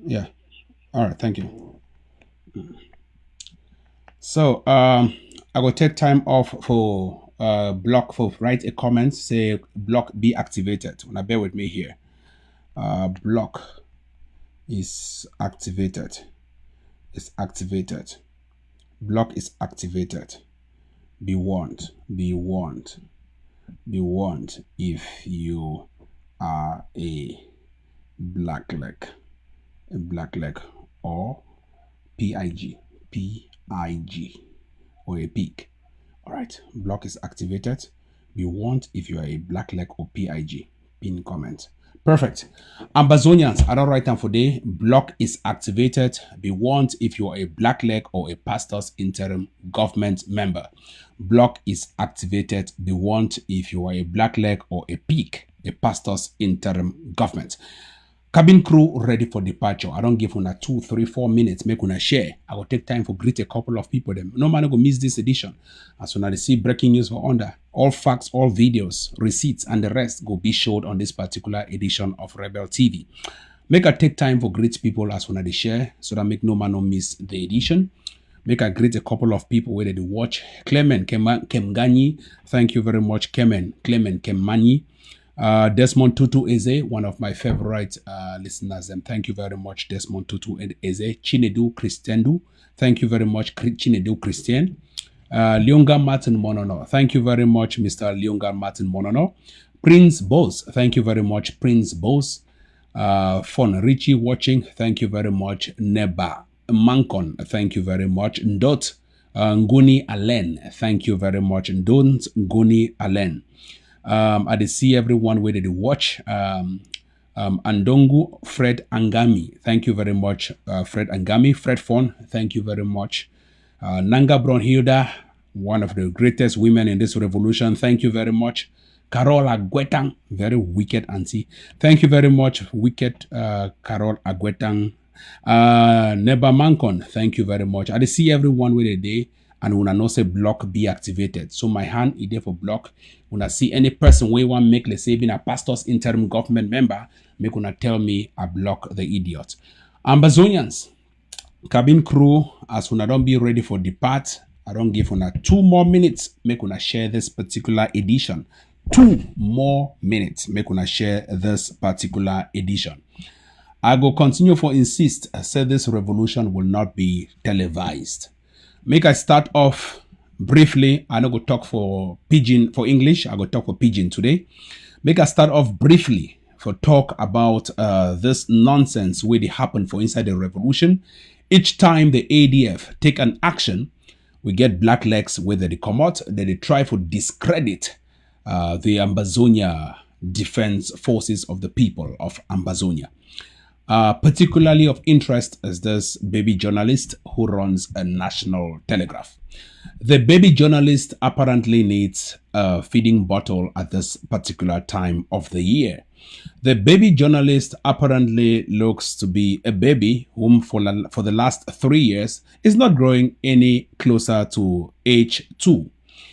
Yeah. All right. Thank you. So I will take time off for block for write a comment. Say block be activated. Now bear with me here. Block is activated. Is activated. Block is activated. Be warned. Be warned. Be warned if you are black leg, a black leg, or PIG, PIG, or a pig. All right, block is activated. Be warned if you are a black leg or PIG. Pin comment. Perfect. Ambazonians, I don't write down for day. Block is activated. Be warned if you are a black leg or a pastor's interim government member. Block is activated. Be warned if you are a black leg or a pig, a pastor's interim government. Cabin crew ready for departure. I don't give una 2, 3, 4 minutes. Make una share. I will take time for greet a couple of people. Them no man go miss this edition. As soon as they see breaking news for under, all facts, all videos, receipts, and the rest go be showed on this particular edition of Rebel TV. Make I take time for greet people as soon as they share, so that make no man no miss the edition. Make I greet a couple of people where they watch. Clement Kemgani, thank you very much, Clement Kemani. Desmond Tutu Eze, one of my favorite listeners, and thank you very much, Desmond Tutu Eze. Chinedu Christendu, thank you very much, Chinedu Christian. Leonga Martin Monono, thank you very much, Mr. Leonga Martin Monono. Prince Bose, thank you very much, Prince Bose. Fon Richie watching, thank you very much. Neba Mankon, thank you very much. Ndot Nguni Allen, thank you very much. Ndont Nguni Allen. I did see everyone where they watch. Andongu Fred Angami, thank you very much. Fred Angami, Fred Fon, thank you very much. Nanga Bronhilda, one of the greatest women in this revolution, thank you very much. Carol Agwetang, very wicked auntie. Thank you very much, wicked Carol Agwetang. Neba Mankon, thank you very much. I did see everyone with a day, and when I know say block be activated. So my hand is there for block. When I see any person where want make, let's say, being a pastor's interim government member, make una tell me I block the idiot. Ambazonians, cabin crew, as when I don't be ready for depart, I don't give una 2 more minutes, make una share this particular edition. 2 more minutes, make una share this particular edition. I go continue for insist. I said this revolution will not be televised. Make I start off briefly. I no go talk for pidgin for English. I go talk for pidgin today. Make I start off briefly for talk about this nonsense where they happen for inside the revolution. Each time the ADF take an action, we get black legs where they come out, that they try to discredit the Ambazonia defense forces of the people of Ambazonia. Particularly of interest is this baby journalist who runs a national telegraph. The baby journalist apparently needs a feeding bottle at this particular time of the year. The baby journalist apparently looks to be a baby whom for the last 3 years is not growing any closer to age 2.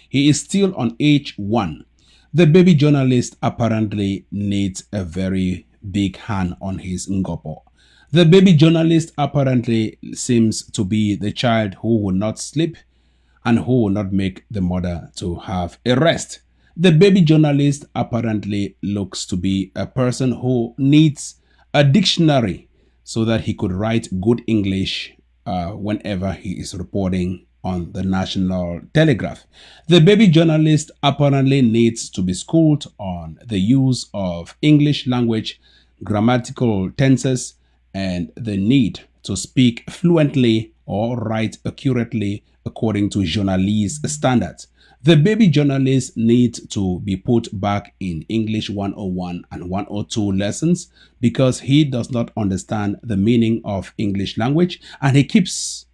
He is still on age 1. The baby journalist apparently needs a very big hand on his ngopo. The baby journalist apparently seems to be the child who will not sleep and who will not make the mother to have a rest. The baby journalist apparently looks to be a person who needs a dictionary so that he could write good English whenever he is reporting on the National Telegraph. The baby journalist apparently needs to be schooled on the use of English language, grammatical tenses, and the need to speak fluently or write accurately according to journalist standards. The baby journalist needs to be put back in English 101 and 102 lessons because he does not understand the meaning of English language, and he keeps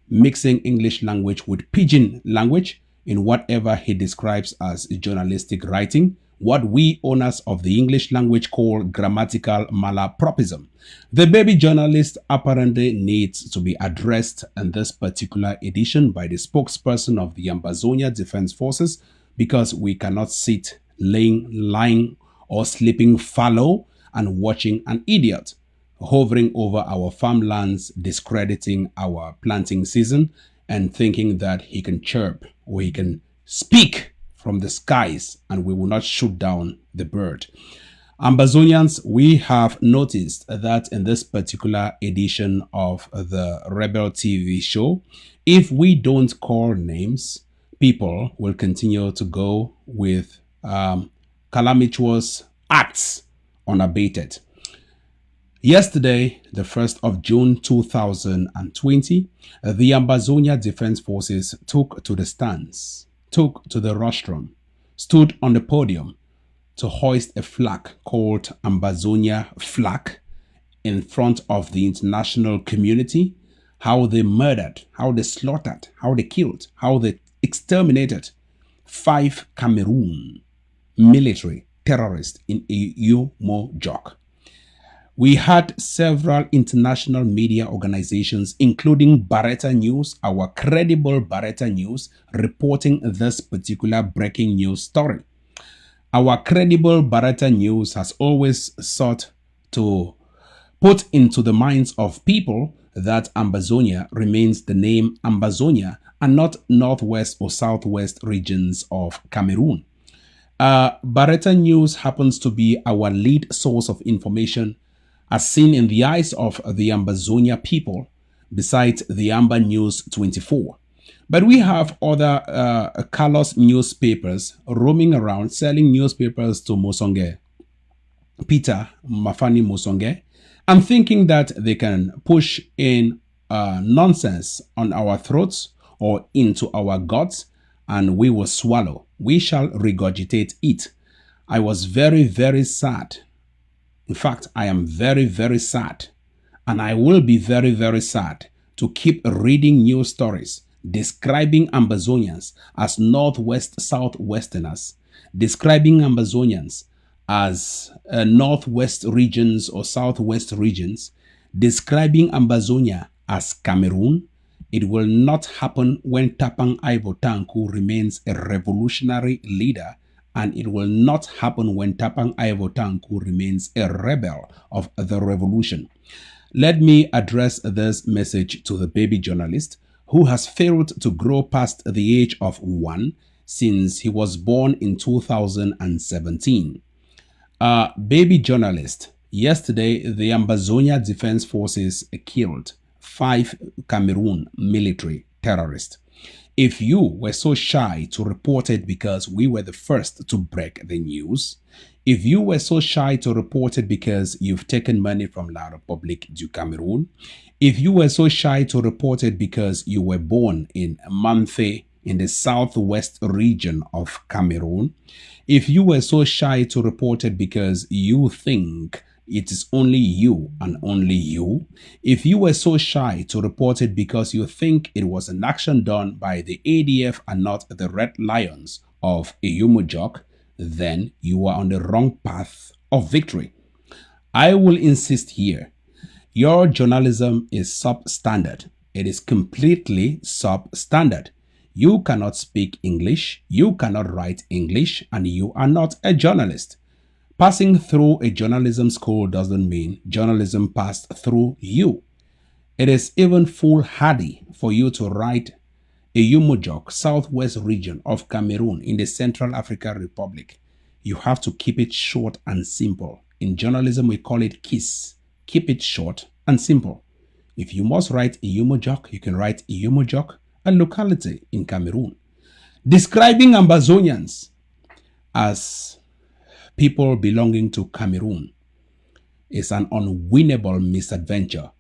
mixing English language with pidgin language in whatever he describes as journalistic writing, what we owners of the English language call grammatical malapropism. The baby journalist apparently needs to be addressed in this particular edition by the spokesperson of the Ambazonia Defense Forces, because we cannot sit lying, or sleeping fallow and watching an idiot hovering over our farmlands, discrediting our planting season, and thinking that he can chirp or he can speak from the skies and we will not shoot down the bird. Ambazonians, we have noticed that in this particular edition of the Rebel TV show, if we don't call names, people will continue to go with calamitous acts unabated. Yesterday, the 1st of June 2020, the Ambazonia Defense Forces took to the stands, took to the rostrum, stood on the podium to hoist a flag called Ambazonia flag in front of the international community, how they murdered, how they slaughtered, how they killed, how they exterminated 5 Cameroon military terrorists in a Umojok. We had several international media organizations, including Barretta News, our credible Barretta News, reporting this particular breaking news story. Our credible Barretta News has always sought to put into the minds of people that Ambazonia remains the name Ambazonia and not northwest or southwest regions of Cameroon. Barretta News happens to be our lead source of information as seen in the eyes of the Ambazonia people, besides the Amba News 24. But we have other callous newspapers roaming around selling newspapers to Mosonge, Peter Mafani Mosonge, and thinking that they can push in nonsense on our throats or into our guts and we will swallow. We shall regurgitate it. I was very, very sad. In fact, I am very, very sad. And I will be very, very sad to keep reading news stories describing Ambazonians as Northwest Southwesterners, describing Ambazonians as Northwest regions or Southwest regions, describing Ambazonia as Cameroon. It will not happen when Tapan Ivotanku remains a revolutionary leader, and it will not happen when Tapan Ivotanku remains a rebel of the revolution. Let me address this message to the baby journalist who has failed to grow past the age of 1 since he was born in 2017. Baby journalist, yesterday the Ambazonia Defense Forces killed 5 Cameroon military terrorists. If you were so shy to report it because we were the first to break the news, if you were so shy to report it because you've taken money from La République du Cameroun, if you were so shy to report it because you were born in Manthe in the southwest region of Cameroon, if you were so shy to report it because you think it is only you and only you, if you were so shy to report it because you think it was an action done by the ADF and not the Red Lions of Umojok, then you are on the wrong path of victory. I will insist here. Your journalism is substandard. It is completely substandard. You cannot speak English, you cannot write English, and you are not a journalist. Passing through a journalism school doesn't mean journalism passed through you. It is even foolhardy for you to write a Umojok, southwest region of Cameroon in the Central African Republic. You have to keep it short and simple. In journalism, we call it KISS. Keep it short and simple. If you must write a Umojok, you can write a Umojok, a locality in Cameroon. Describing Ambazonians as people belonging to Cameroon is an unwinnable misadventure.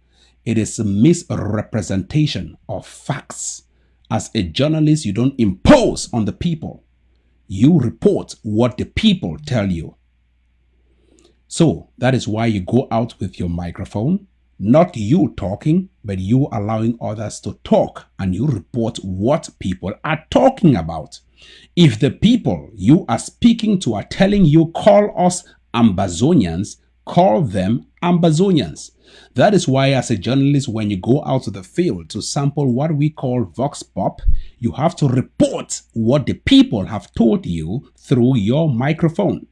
It is a misrepresentation of facts. As a journalist, you don't impose on the people. You report what the people tell you. So that is why you go out with your microphone, not you talking, but you allowing others to talk, and you report what people are talking about. If the people you are speaking to are telling you, call us Ambazonians, call them Ambazonians. That is why as a journalist, when you go out to the field to sample what we call Vox Pop, you have to report what the people have told you through your microphone.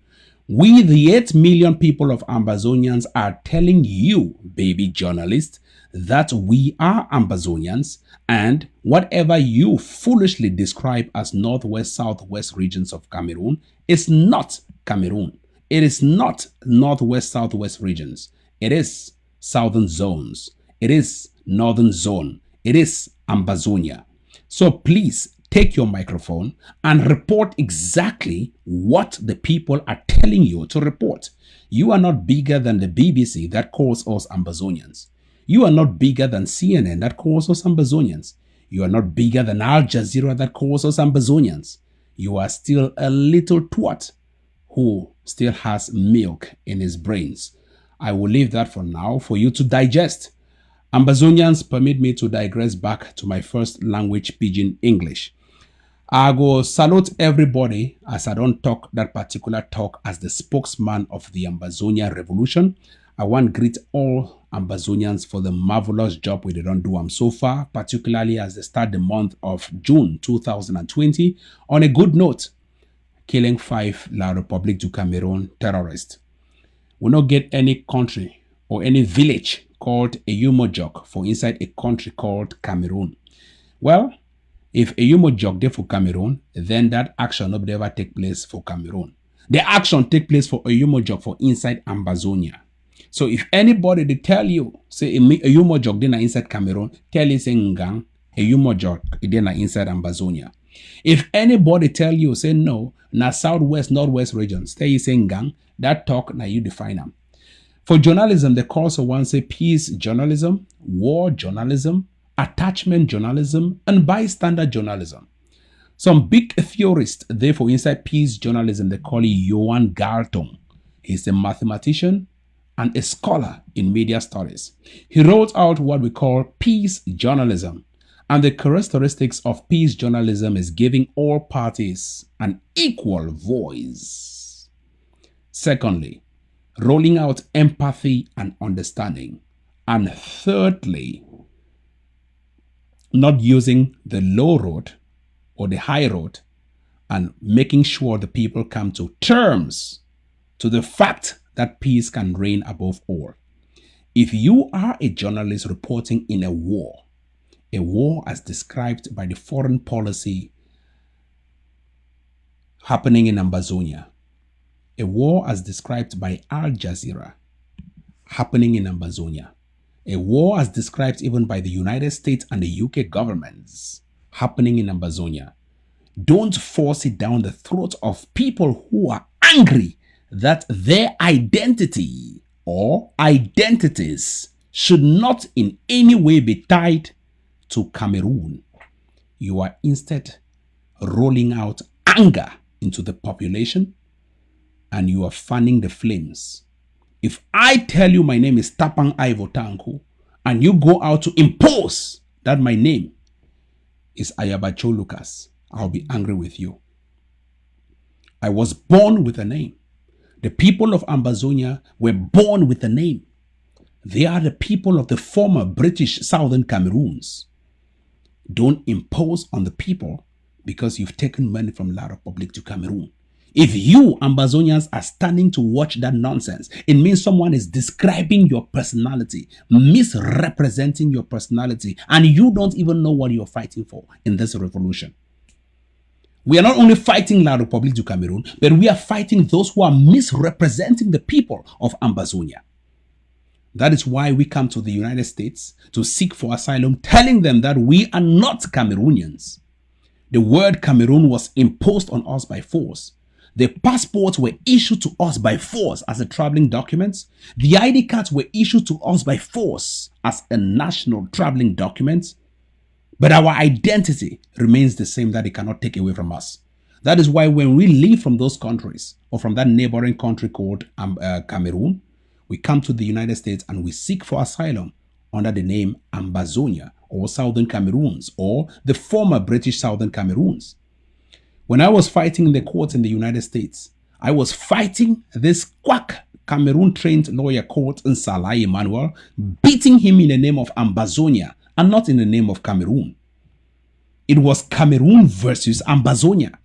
We, the 8 million people of Ambazonians, are telling you, baby journalist, that we are Ambazonians, and whatever you foolishly describe as northwest, southwest regions of Cameroon is not Cameroon. It is not northwest, southwest regions. It is southern zones. It is northern zone. It is Ambazonia. So please take your microphone and report exactly what the people are telling you to report. You are not bigger than the BBC that calls us Ambazonians. You are not bigger than CNN that calls us Ambazonians. You are not bigger than Al Jazeera that calls us Ambazonians. You are still a little twat who still has milk in his brains. I will leave that for now for you to digest. Ambazonians, permit me to digress back to my first language, Pidgin English. I go salute everybody as I don't talk that particular talk as the spokesman of the Ambazonia Revolution. I want to greet all Ambazonians for the marvelous job we done do so far, particularly as they start the month of June 2020 on a good note, killing 5 La République du Cameroon terrorists. We not get any country or any village called a Yumojok for inside a country called Cameroon. Well, if a Yumojok there for Cameroon, then that action will never take place for Cameroon. The action take place for a Yumojok for inside Ambazonia. So if anybody they tell you, say a Yumojok then inside Cameroon, tell you say Ngang, a Yumojok then inside Ambazonia. If anybody tell you, say no, na southwest, northwest regions, tell you say Ngang, that talk now you define them. For journalism, they also want say peace journalism, war journalism, attachment journalism, and bystander journalism. Some big theorists, therefore, inside peace journalism, they call it Johan Galtung. He's a mathematician and a scholar in media studies. He wrote out what we call peace journalism. And the characteristics of peace journalism is giving all parties an equal voice. Secondly, rolling out empathy and understanding. And thirdly, not using the low road or the high road and making sure the people come to terms to the fact that peace can reign above all. If you are a journalist reporting in a war as described by the foreign policy happening in Ambazonia, a war as described by Al Jazeera happening in Ambazonia, a war as described even by the United States and the UK governments happening in Ambazonia, don't force it down the throat of people who are angry that their identity or identities should not in any way be tied to Cameroon. You are instead rolling out anger into the population and you are fanning the flames. If I tell you my name is Tapan Ivo Tanko and you go out to impose that my name is Ayabacho Lucas, I'll be angry with you. I was born with a name. The people of Ambazonia were born with a name. They are the people of the former British Southern Cameroons. Don't impose on the people because you've taken money from La République du Cameroon. If you Ambazonians are standing to watch that nonsense, it means someone is describing your personality, misrepresenting your personality, and you don't even know what you're fighting for in this revolution. We are not only fighting La République du Cameroon, but we are fighting those who are misrepresenting the people of Ambazonia. That is why we come to the United States to seek for asylum, telling them that we are not Cameroonians. The word Cameroon was imposed on us by force. The passports were issued to us by force as a traveling document. The ID cards were issued to us by force as a national traveling document. But our identity remains the same that they cannot take away from us. That is why when we leave from those countries or from that neighboring country called Cameroon, we come to the United States and we seek for asylum under the name Ambazonia or Southern Cameroons or the former British Southern Cameroons. When I was fighting in the courts in the United States, I was fighting this quack Cameroon-trained lawyer called Nsala Emmanuel, beating him in the name of Ambazonia and not in the name of Cameroon. It was Cameroon versus Ambazonia.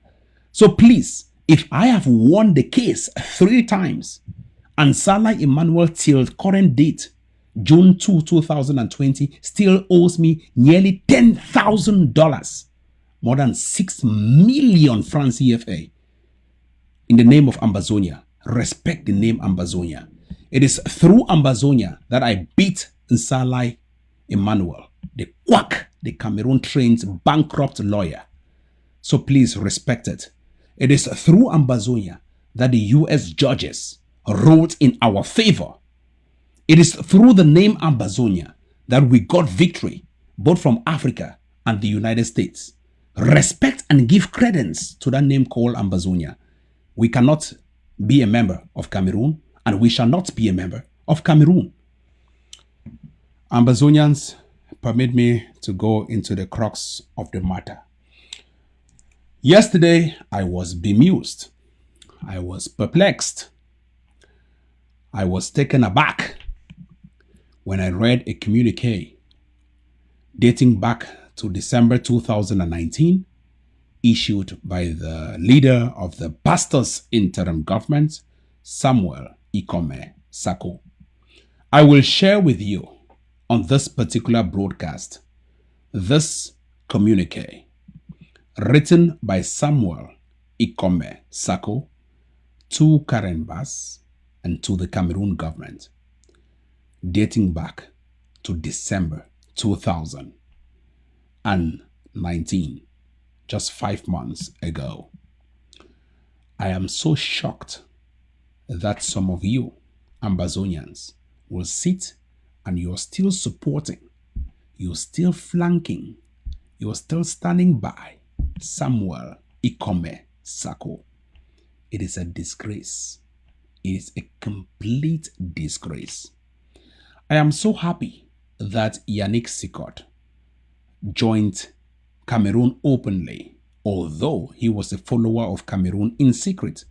So please, If I have won the case 3 times and Salah Emmanuel till current date, June 2, 2020, still owes me nearly $10,000, more than 6 million francs CFA, in the name of Ambazonia. Respect the name Ambazonia. It is through Ambazonia that I beat Nsalai Emmanuel, the quack, the Cameroon trained bankrupt lawyer. So please respect it. It is through Ambazonia that the US judges ruled in our favor. It is through the name Ambazonia that we got victory, both from Africa and the United States. Respect and give credence to that name called Ambazonia. We cannot be a member of Cameroon, and we shall not be a member of Cameroon. Ambazonians, permit me to go into the crux of the matter. Yesterday, I was bemused. I was perplexed. I was taken aback when I read a communique dating back to December 2019, issued by the leader of the Pastors Interim Government, Samuel Ikome SAKO. I will share with you on this particular broadcast this communique written by Samuel Ikome SAKO to Karen Bass and to the Cameroon government, dating back to December 2019, just 5 months ago. I am so shocked that some of you Ambazonians will sit and you're still supporting, you're still flanking, you're still standing by Samuel Ikome SAKO. It is a disgrace. It is a complete disgrace. I am so happy that Yannick Sikot joined Cameroon openly, although he was a follower of Cameroon in secret,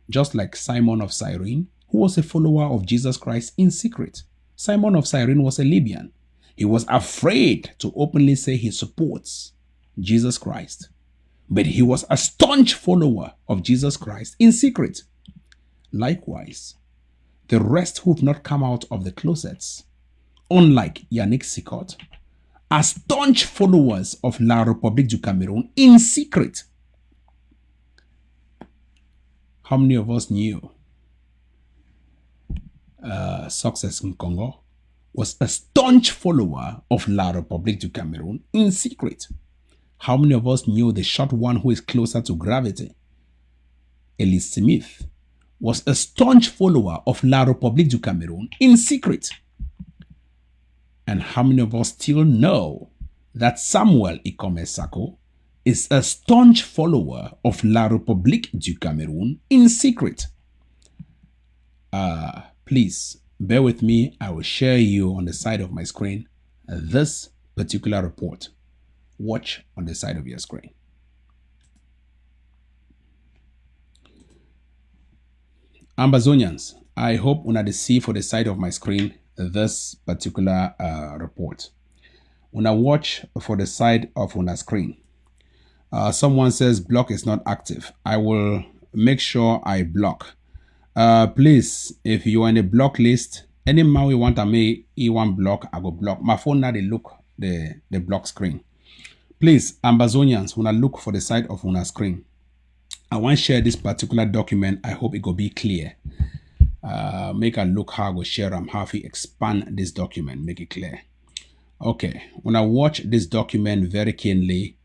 just like Simon of Cyrene, who was a follower of Jesus Christ in secret. Simon of Cyrene was a Libyan. He was afraid to openly say he supports Jesus Christ, but he was a staunch follower of Jesus Christ in secret. Likewise, the rest who've not come out of the closets, unlike Yannick Sikot, are staunch followers of La République du Cameroun in secret. How many of us knew Success in Congo was a staunch follower of La République du Cameroun in secret? How many of us knew the short one who is closer to gravity, Elise Smith, was a staunch follower of La République du Cameroun in secret? And how many of us still know that Samuel Ikome SAKO is a staunch follower of La République du Cameroun in secret? Please bear with me. I will share you on the side of my screen this particular report. Watch on the side of your screen. Ambazonians, I hope una dey see for the side of my screen this particular report. Una watch for the side of una screen. Someone says block is not active. I will make sure I block. Please, if you are in a block list, any man we want to make E1 block, I go block. My phone now they look the block screen. Please, Ambazonians, una look for the side of una screen. I want to share this particular document. I hope it will be clear. Make a look how I go share them, how we expand this document, make it clear. Okay, when I watch this document very keenly,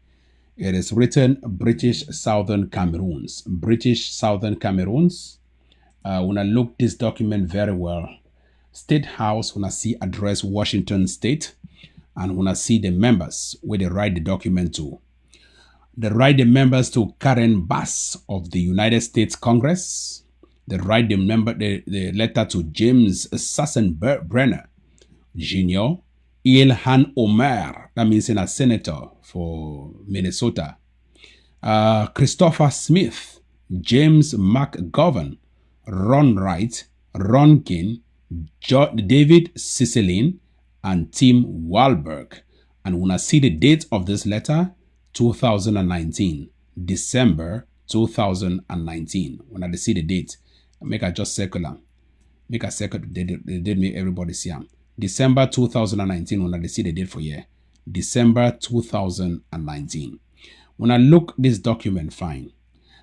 it is written British Southern Cameroons. British Southern Cameroons. When I look this document very well, State House, when I see address Washington State, and when I see the members where they write the document to. They write the members to Karen Bass of the United States Congress. They write the letter to James Sassenbrenner Jr., Ilhan Omar, that means a senator for Minnesota, Christopher Smith, James McGovern, Ron Wright, Ron King, David Cicilline, and Tim Wahlberg. And when I see the date of this letter, 2019, December 2019. When I see the date, make I just circle am. Make a circle the date make everybody see am. December 2019, when I see the date for year. December 2019. When I look this document, fine.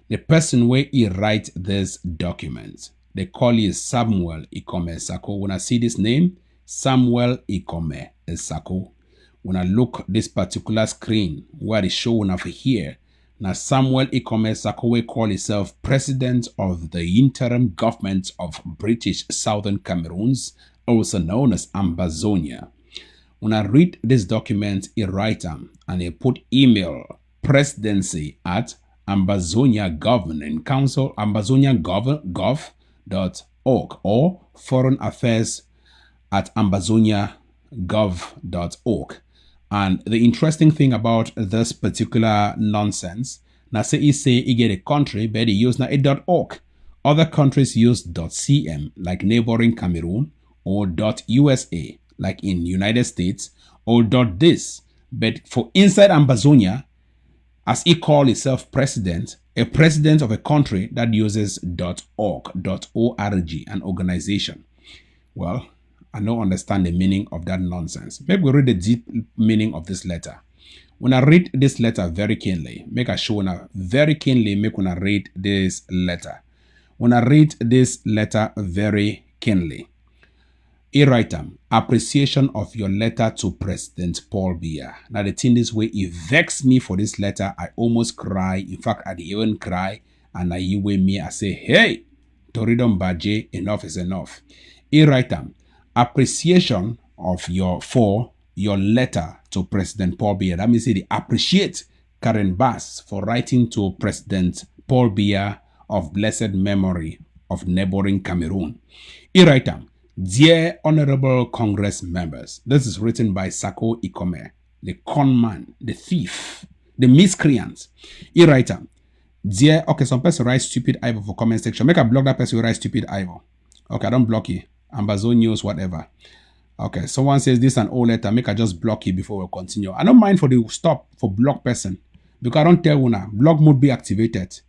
The person where he write this document, they call is Samuel Ikome SAKO. When I see this name, Samuel Ikome SAKO. When I look this particular screen where it's showing over here, now Samuel Ikome SAKO will call himself President of the Interim Government of British Southern Cameroons, also known as Ambazonia. When I read this document, he write them and he put email presidency at Ambazonia Governing Council, ambazoniagov.org, or foreign affairs at ambazoniagov.org. And the interesting thing about this particular nonsense, now say he get a country, but he use now a .org. Other countries use .cm, like neighboring Cameroon, or .usa, like in United States, or .this. But for inside Ambazonia, as he called himself president, a president of a country that uses .org, an organization. Well, I don't understand the meaning of that nonsense. Maybe we read the deep meaning of this letter. When I read this letter very keenly, make a show now very keenly, make when I read this letter. When I read this letter very keenly, he write appreciation of your letter to President Paul Biya. Now the thing this way, it vexed me for this letter. I almost cry. In fact, I didn't even cry. And I with me, I say, hey, Toridon Baje, enough is enough. He write appreciation of your letter to President Paul Biya. That means they appreciate Karen Bass for writing to President Paul Biya of blessed memory of neighboring Cameroon. He write dear honorable Congress members, this is written by SAKO Ikome, the conman, the thief, the miscreant. He write dear, okay, some person write stupid Ivo for comment section. Make a block that person who write stupid Ivo. Okay, I don't block you. Amazon News, whatever. Okay, someone says this an old letter. Make I just block you before we continue. I don't mind for the stop for block person. Because I don't tell una, block mode be activated.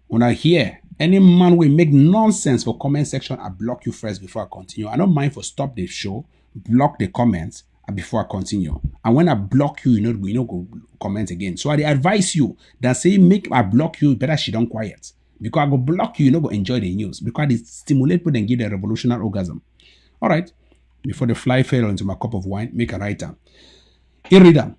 When I hear any man will make nonsense for comment section, I block you first before I continue. I don't mind for stop the show, block the comments before I continue. And when I block you, you know go comment again. So I advise you that say make I block you, better she don't quiet. Because I go block you, you know go enjoy the news. Because it stimulate people and give the revolutionary orgasm. All right. Before the fly fell into my cup of wine, make a writer. Here reader,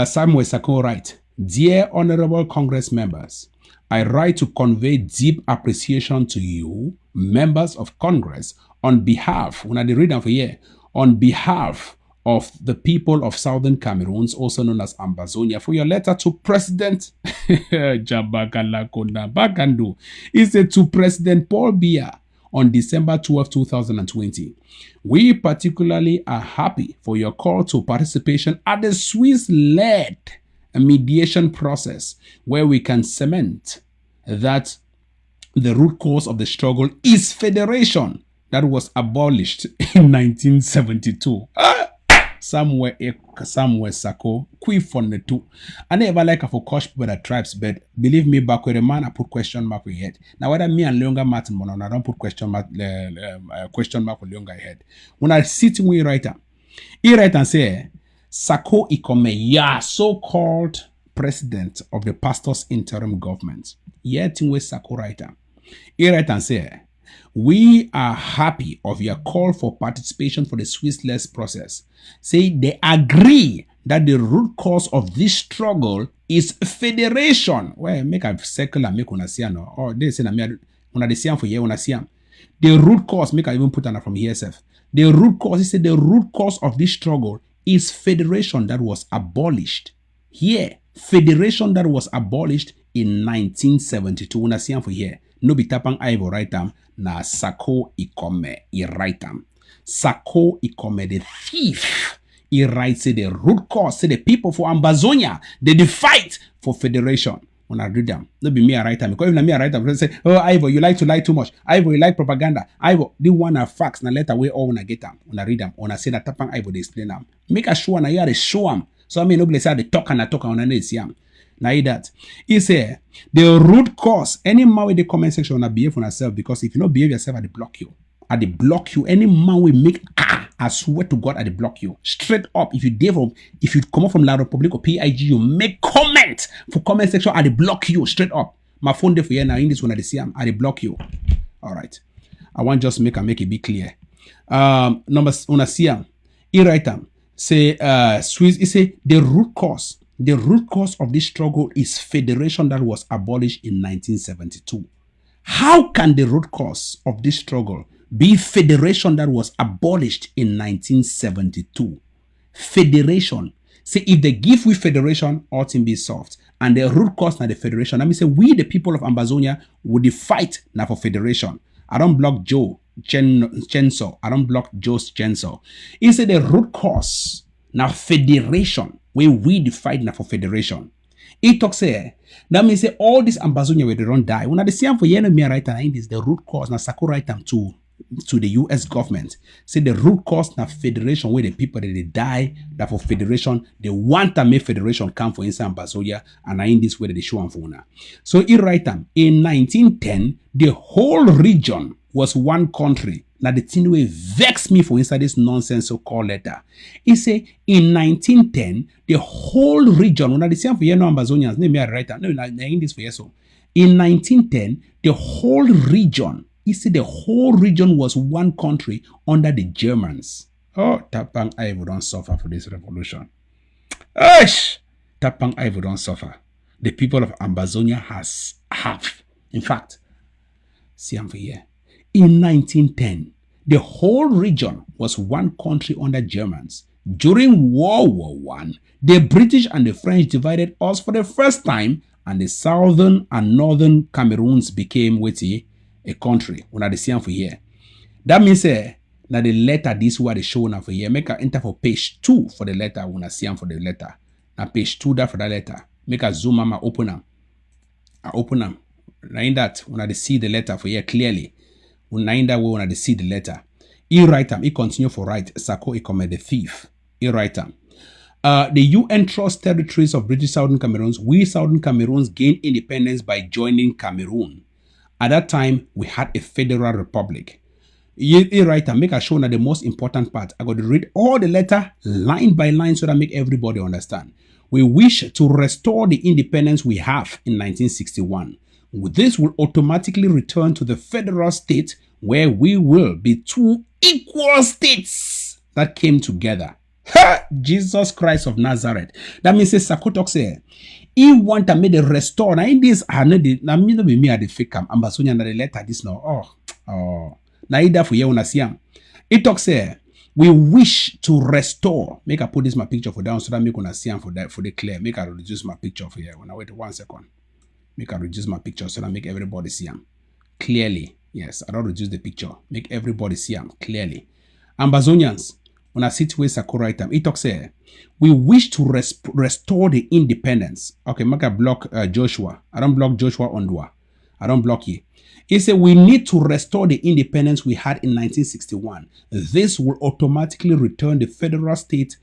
Samuel SAKO write, dear honorable Congress members, I write to convey deep appreciation to you, members of Congress, on behalf, when I read them for here, on behalf of the people of Southern Cameroons, also known as Ambazonia, for your letter to President Jabakala Konda Bakandu. He said to President Paul Biya on December 12, 2020. We particularly are happy for your call to participation at the Swiss-led mediation process where we can cement that the root cause of the struggle is federation that was abolished in 1972. Somewhere SAKO, quick on the two. I never like for coach people that tribes, but believe me, back with the man, I put question mark with head. Now whether me and Leonga Martin Monon, I don't put question mark with Leonga head. When I sit with writer, he write and say, SAKO Ikome, yeah, so-called president of the pastor's interim government. Yet in SAKO writer. He write and say, we are happy of your call for participation for the Swiss-led process. Say they agree that the root cause of this struggle is federation. Well, make a circle and make una see no. Or they say na me una dey see am for here una see am. The root cause, make I even put on from here self. The root cause, he said the root cause of this struggle is federation that was abolished. Here, federation that was abolished in 1972. Una see am for here. No be Tapan Ivo right am. Na SAKO Ikome, he write am. SAKO Ikome, the thief, he writes say the root cause, say the people for Ambazonia, they fight for federation. When I read them, no be me I write them. Because if me I write them, say, oh Ivo, you like to lie too much. Ivo, you like propaganda. Ivo, the one are facts. Now let away all when I get them. When I read them, when I say that Tapan Ivo, they explain them. Make a show and I hear the show them. So I mean nobody say they talk and I talk and I see them. Now that. He say the root cause, any man with the comment section will behave on yourself, because if you don't behave yourself, I dey block you. I dey block you. Any man will make I swear to God, I dey block you. Straight up. If you come up from La Republic or PIG, you make comment for comment section, I dey block you straight up. My phone there for you now. In this one, I dey see I dey block you. All right. I want just make it be clear. Number una see he write say Swiss, he say the root cause of this struggle is federation that was abolished in 1972. How can the root cause of this struggle be federation that was abolished in 1972? Federation. Say if they give we federation, all things be solved. And the root cause now the federation. Let me say we the people of Ambazonia would fight now for federation. I don't block Joe Chenso. I don't block Joe's Chenso. He said the root cause now federation. We the fight now for federation. He talks here. That means say all this Ambazonia where they don't die. When I see for you me right now, this the root cause. Now SAKO right them to the US government. Say the root cause now federation where the people that they die that for federation, they want to make federation come for inside Ambazonia, and in this way they show them for now. So he write them in 1910, the whole region was one country. Now the thing will vex me for inside this nonsense so-called letter. He say in 1910, the whole region, when I say for you no Ambazonians, name me write that. No, in this for you so. In 1910, the whole region, he said the whole region was one country under the Germans. Oh, Tapan I don't suffer for this revolution. Eish! Tapan I don't suffer. The people of Ambazonia have. In fact, see I'm for here. In 1910, the whole region was one country under Germans. During World War I, the British and the French divided us for the first time, and the southern and northern Cameroons became a country. When I see them for here. That means that the letter, this what they show now for here. Make a enter for page 2 for the letter when I see them for the letter. Now page 2 that for that letter. Make a zoom and open them. I open them. Now in that, when I see the letter for here clearly. When I when I see the letter. He write them. He continue for write. SAKO he commit the thief. He write them. The UN trust territories of British Southern Cameroons. We Southern Cameroons gained independence by joining Cameroon. At that time, we had a federal republic. He write and make a show that the most important part. I got to read all the letter line by line so that make everybody understand. We wish to restore the independence we have in 1961. This will automatically return to the federal state where we will be two equal states that came together. Jesus Christ of Nazareth. That means SAKO talks here. He want to make the restore. Now in this, I know the now me no be me at the fake cam. Ambazonia na the letter this now. Oh. Now either for you una see am. It talks here. We wish to restore. Make I put this my picture for down so that make una see am for the clear. Make I reduce my picture for here. When I wait 1 second. Make I reduce my picture so that make everybody see am clearly. Yes, I don't reduce the picture. Make everybody see am clearly. Ambazonians. When I sit with SAKO right time, it talks here. We wish to restore the independence. Okay, make I block Joshua. I don't block Joshua Ondua. I don't block you. He said we need to restore the independence we had in 1961. This will automatically return the federal state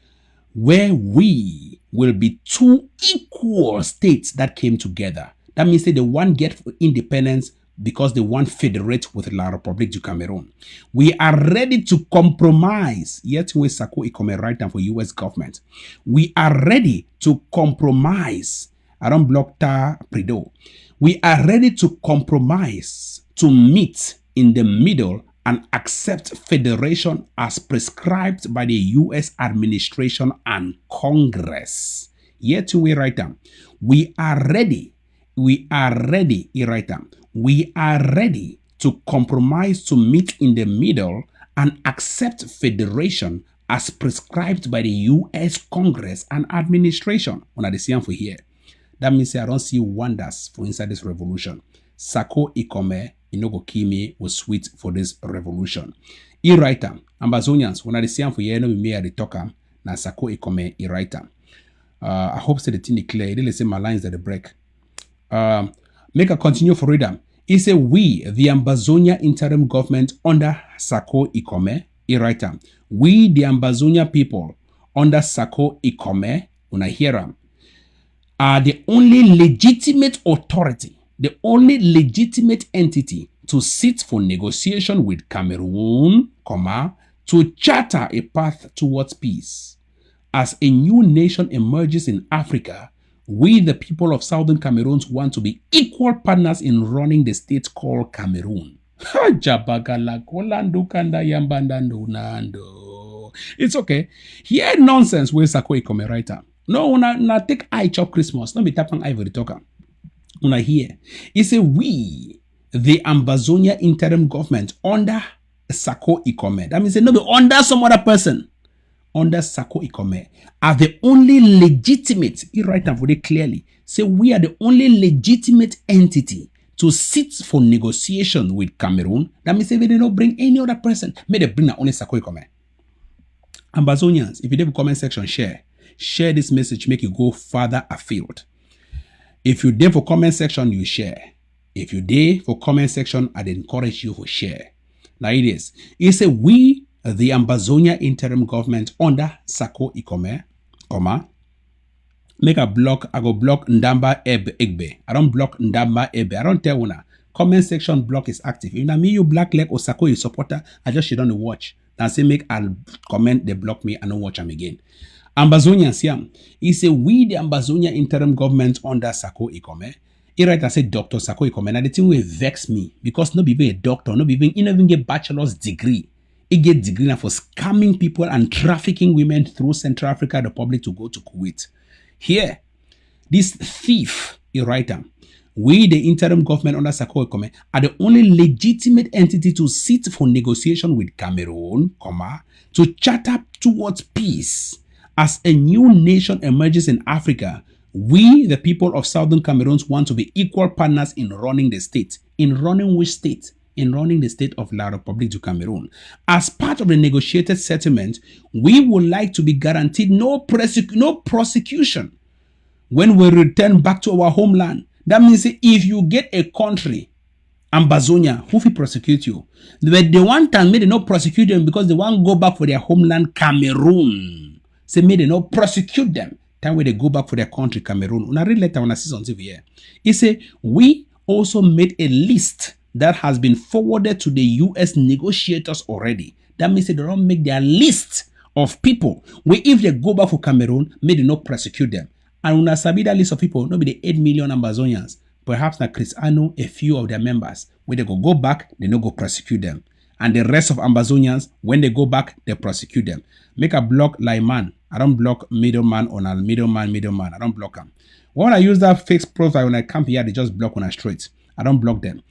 where we will be two equal states that came together. That means that the one get independence because they want federate with La République du Cameroon. We are ready to compromise. Yet we SAKO Ikome right now for US government. We are ready to compromise. I don't block Ta Prido. We are ready to compromise, to meet in the middle and accept federation as prescribed by the US administration and Congress. Yet we write down. We are ready. We are ready. He write down. We are ready to compromise, to meet in the middle and accept federation as prescribed by the US Congress and administration. When I see them for here, that means I don't see wonders for inside this revolution. SAKO Ikome Inogo Kimi was sweet for this revolution. He write them. Ambazonians, when I see them for here, no me at the talker. Na SAKO Ikome he write them. I hope that the thing is clear. He didn't say my lines that they break. Make a continue for reading. He said, we, the Ambazonia interim government under SAKO Ikome, he write them. We, the Ambazonia people under SAKO Ikome, when I hear them, are the only legitimate authority, the only legitimate entity to sit for negotiation with Cameroon, to charter a path towards peace. As a new nation emerges in Africa, we, the people of Southern Cameroon, want to be equal partners in running the state called Cameroon. It's okay. Here nonsense where SAKO Ikome writer. No, una take eye chop Christmas. No be Tapan Ivory talker. Una here. It's a we, the Ambazonia interim government under SAKO Ikome. That means no be under some other person. Under SAKO Ikome are the only legitimate, he write down for it clearly, say we are the only legitimate entity to sit for negotiation with Cameroon. That means if they don't bring any other person, may they bring only SAKO Ikome. Ambazonians, if you did the comment section, share this message, make you go further afield. If you did for comment section, you share. If you did for comment section, I'd encourage you to share. Now it is. It's a we, the Ambazonia interim government under SAKO Ikome, make a block. I go block Ndamba Egbe. I don't block Ndamba Egbe. I don't tell una. Comment section block is active. If na me you black leg or SAKO you supporter, I just should don't watch. Then say make I'll comment, they block me and don't watch them again. Ambazonians here. He say we the Ambazonia interim government under SAKO Ikome. He write I say Dr. SAKO Ikome. Now the thing will vex me because not even a doctor, not even get bachelor's degree. He get degree now for scamming people and trafficking women through Central Africa Republic to go to Kuwait. Here, this thief, he write him. We, the interim government under SAKO Ikome, are the only legitimate entity to sit for negotiation with Cameroon, to charter towards peace. As a new nation emerges in Africa, we, the people of Southern Cameroon, want to be equal partners in running the state. In running which state? In running the state of La Republique du Cameroon. As part of the negotiated settlement, we would like to be guaranteed no prosecution when we return back to our homeland. That means if you get a country, Ambazonia, who will prosecute you? But the one time may they not prosecute them because they want to go back for their homeland, Cameroon. Say may they not prosecute them. Time when they go back for their country, Cameroon. Una read letter on a season TV here. It say we also made a list that has been forwarded to the US negotiators already. That means they don't make their list of people where if they go back for Cameroon, may they not prosecute them. And when I sabi that list of people, not be the 8 million Ambazonians, perhaps na Chris Ano, a few of their members, when they go back, they no go prosecute them. And the rest of Ambazonians, when they go back, they prosecute them. Make a block like man. I don't block middleman on a middleman. I don't block them. When I use that fixed profile, when I come here, they just block on a straight. I don't block them.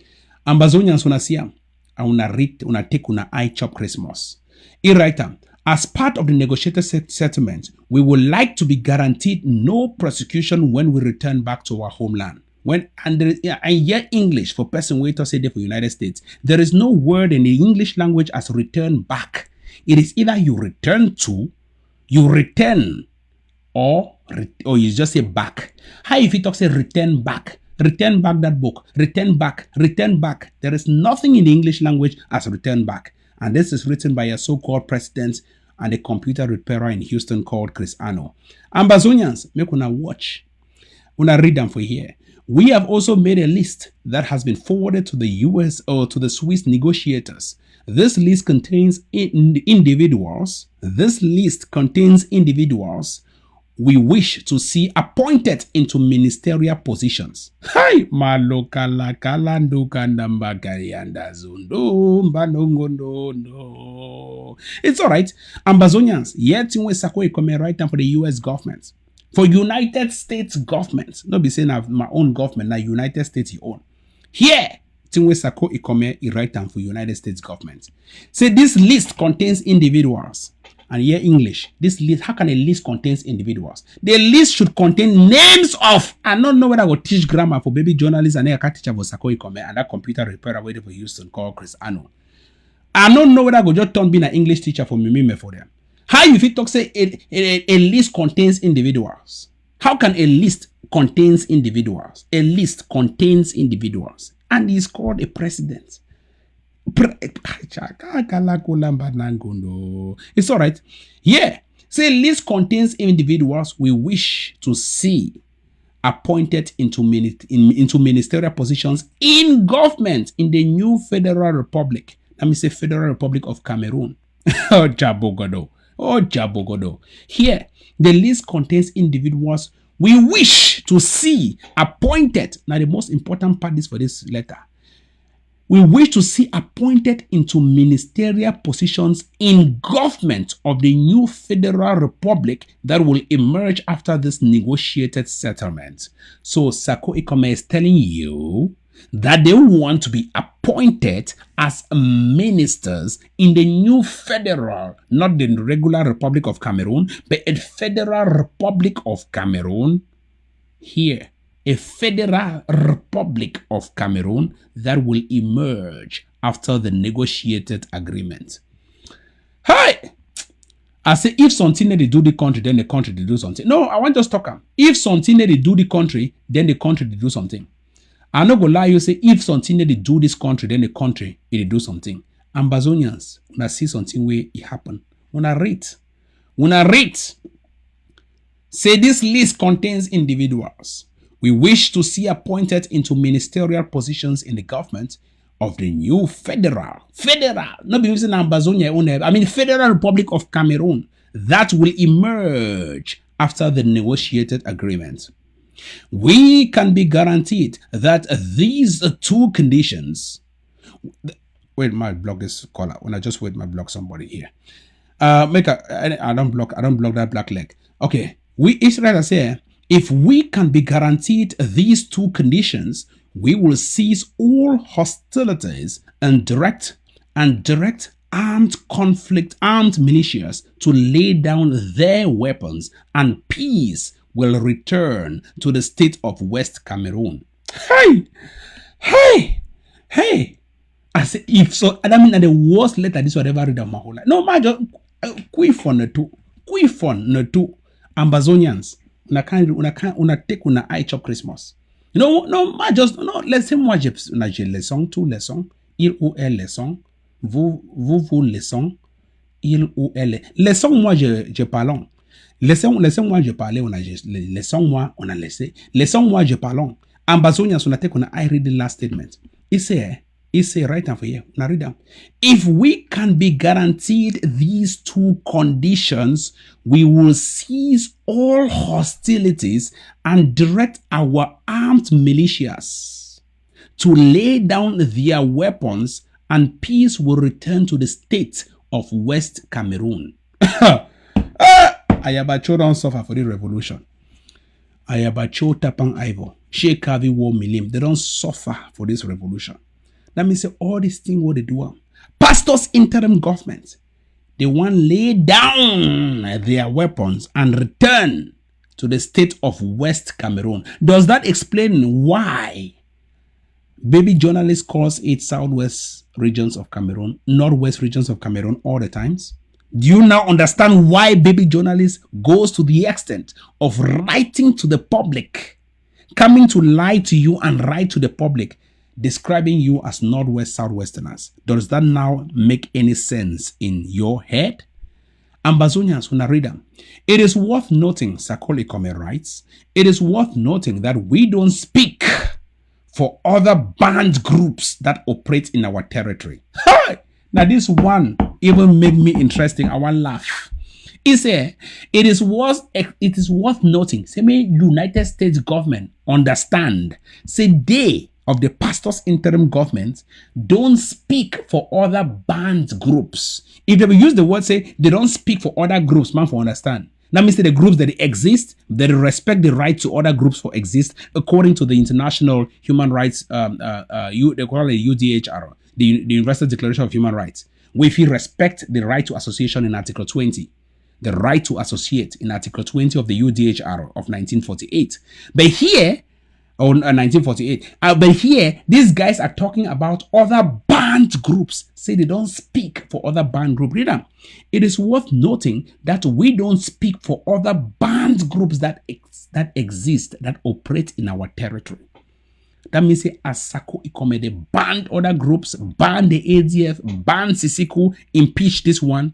Ambazonians when I see them, I wanna read, wanna take una eye chop Christmas. He write them. As part of the negotiated settlement, we would like to be guaranteed no prosecution when we return back to our homeland. And yet English for person wait to say there for United States. There is no word in the English language as return back. It is either you return to, you return, or you just say back. How if you talk say return back? Return back that book. Return back. Return back. There is nothing in the English language as return back. And this is written by a so-called president and a computer repairer in Houston called Chris Ano. Ambazonians, make una watch. Una read them for here. We have also made a list that has been forwarded to the US or to the Swiss negotiators. This list contains individuals. We wish to see appointed into ministerial positions. Hi, malokala kalando kandamba karianda zundo mbanongondo no. It's all right. Ambazonians, yet in SAKO Ikome right now for the US government. For United States government. Not be saying I have my own government, now United States you own. Here, Tinwe SAKO Ikome is right now for United States government. Say this list contains individuals. And here English, this list, how can a list contains individuals? The list should contain names of, I don't know whether I will teach grammar for baby journalists and I can't teach for SAKO Ikome and that computer repairer waiting for Houston called Chris Ano. I don't know whether I will just turn being an English teacher for me for them. How if it talk say a list contains individuals? How can a list contains individuals? A list contains individuals. And he's called a president. It's all right. Yeah. Say list contains individuals we wish to see appointed into ministerial positions in government in the new Federal Republic. Let me say Federal Republic of Cameroon. Oh, Jabogodo. Oh, Jabogodo. Here, the list contains individuals we wish to see appointed. Now, the most important part is for this letter. We wish to see appointed into ministerial positions in government of the new Federal Republic that will emerge after this negotiated settlement. So SAKO Ikome is telling you that they want to be appointed as ministers in the new federal, not the regular Republic of Cameroon, but a Federal Republic of Cameroon here. A Federal Republic of Cameroon that will emerge after the negotiated agreement. Hey! I say if something they do the country, then the country they do something. No, I want just talk. If something they do the country, then the country they do something. I'm not gonna lie, you say if something they do this country, then the country they do something. Ambazonians, when I see something where it happen, when I rate, say this list contains individuals we wish to see appointed into ministerial positions in the government of the new federal, not be using Ambazonia, I mean Federal Republic of Cameroon that will emerge after the negotiated agreement. We can be guaranteed that these two conditions. Wait, my blog is color. When I just wait, my blog somebody here. I don't block that black leg. Okay, we Israelites say, if we can be guaranteed these two conditions, we will cease all hostilities and direct armed militias to lay down their weapons, and peace will return to the state of West Cameroon. Hey! I say, if so, I mean, the worst letter this would ever read of my whole life. No, just Quifon the two Ambazonians. Una take una eye chop Christmas. No, laissez-moi j'ai leçon, tout leçon, il ou elle leçon, vous leçon, il ou elle. Laissons-moi je parlons. Laissez-moi je parler, laissons-moi on a laissé. Laissons-moi je parlons. Ambazonians una take una eye read the last statement. It say right now for you. Now read down. If we can be guaranteed these two conditions, we will cease all hostilities and direct our armed militias to lay down their weapons, and peace will return to the state of West Cameroon. Ayabacho don't suffer for the revolution. Ayabacho Tapan Ivo, Sheikh Kavi War Milim, they don't suffer for this revolution. That means all these things what they do. Pastors interim government, they want lay down their weapons and return to the state of West Cameroon. Does that explain why baby journalist calls it Southwest regions of Cameroon, Northwest regions of Cameroon all the times? Do you now understand why baby journalist goes to the extent of writing to the public, coming to lie to you and write to the public, describing you as Northwest Southwesterners? Does that now make any sense in your head? Ambazonians, when I read them, it is worth noting, SAKO Ikome writes, it is worth noting that we don't speak for other band groups that operate in our territory. Hi! Now this one even made me interesting. I want to laugh. He said, it is worth noting, say, may United States government understand, say they of the pastors interim government don't speak for other band groups. If they use the word, say they don't speak for other groups, man, for understand. That means that the groups that exist, they respect the right to other groups for exist according to the International Human Rights, they call it UDHR, the Universal Declaration of Human Rights. If you respect the right to association in Article 20, the right to associate in Article 20 of the UDHR of 1948. But here, 1948. But here, these guys are talking about other band groups. Say they don't speak for other band groups. Read them. It is worth noting that we don't speak for other band groups that exist, that operate in our territory. That means as SAKO Ikome, they banned other groups, banned the ADF, banned Sisiku, impeach this one.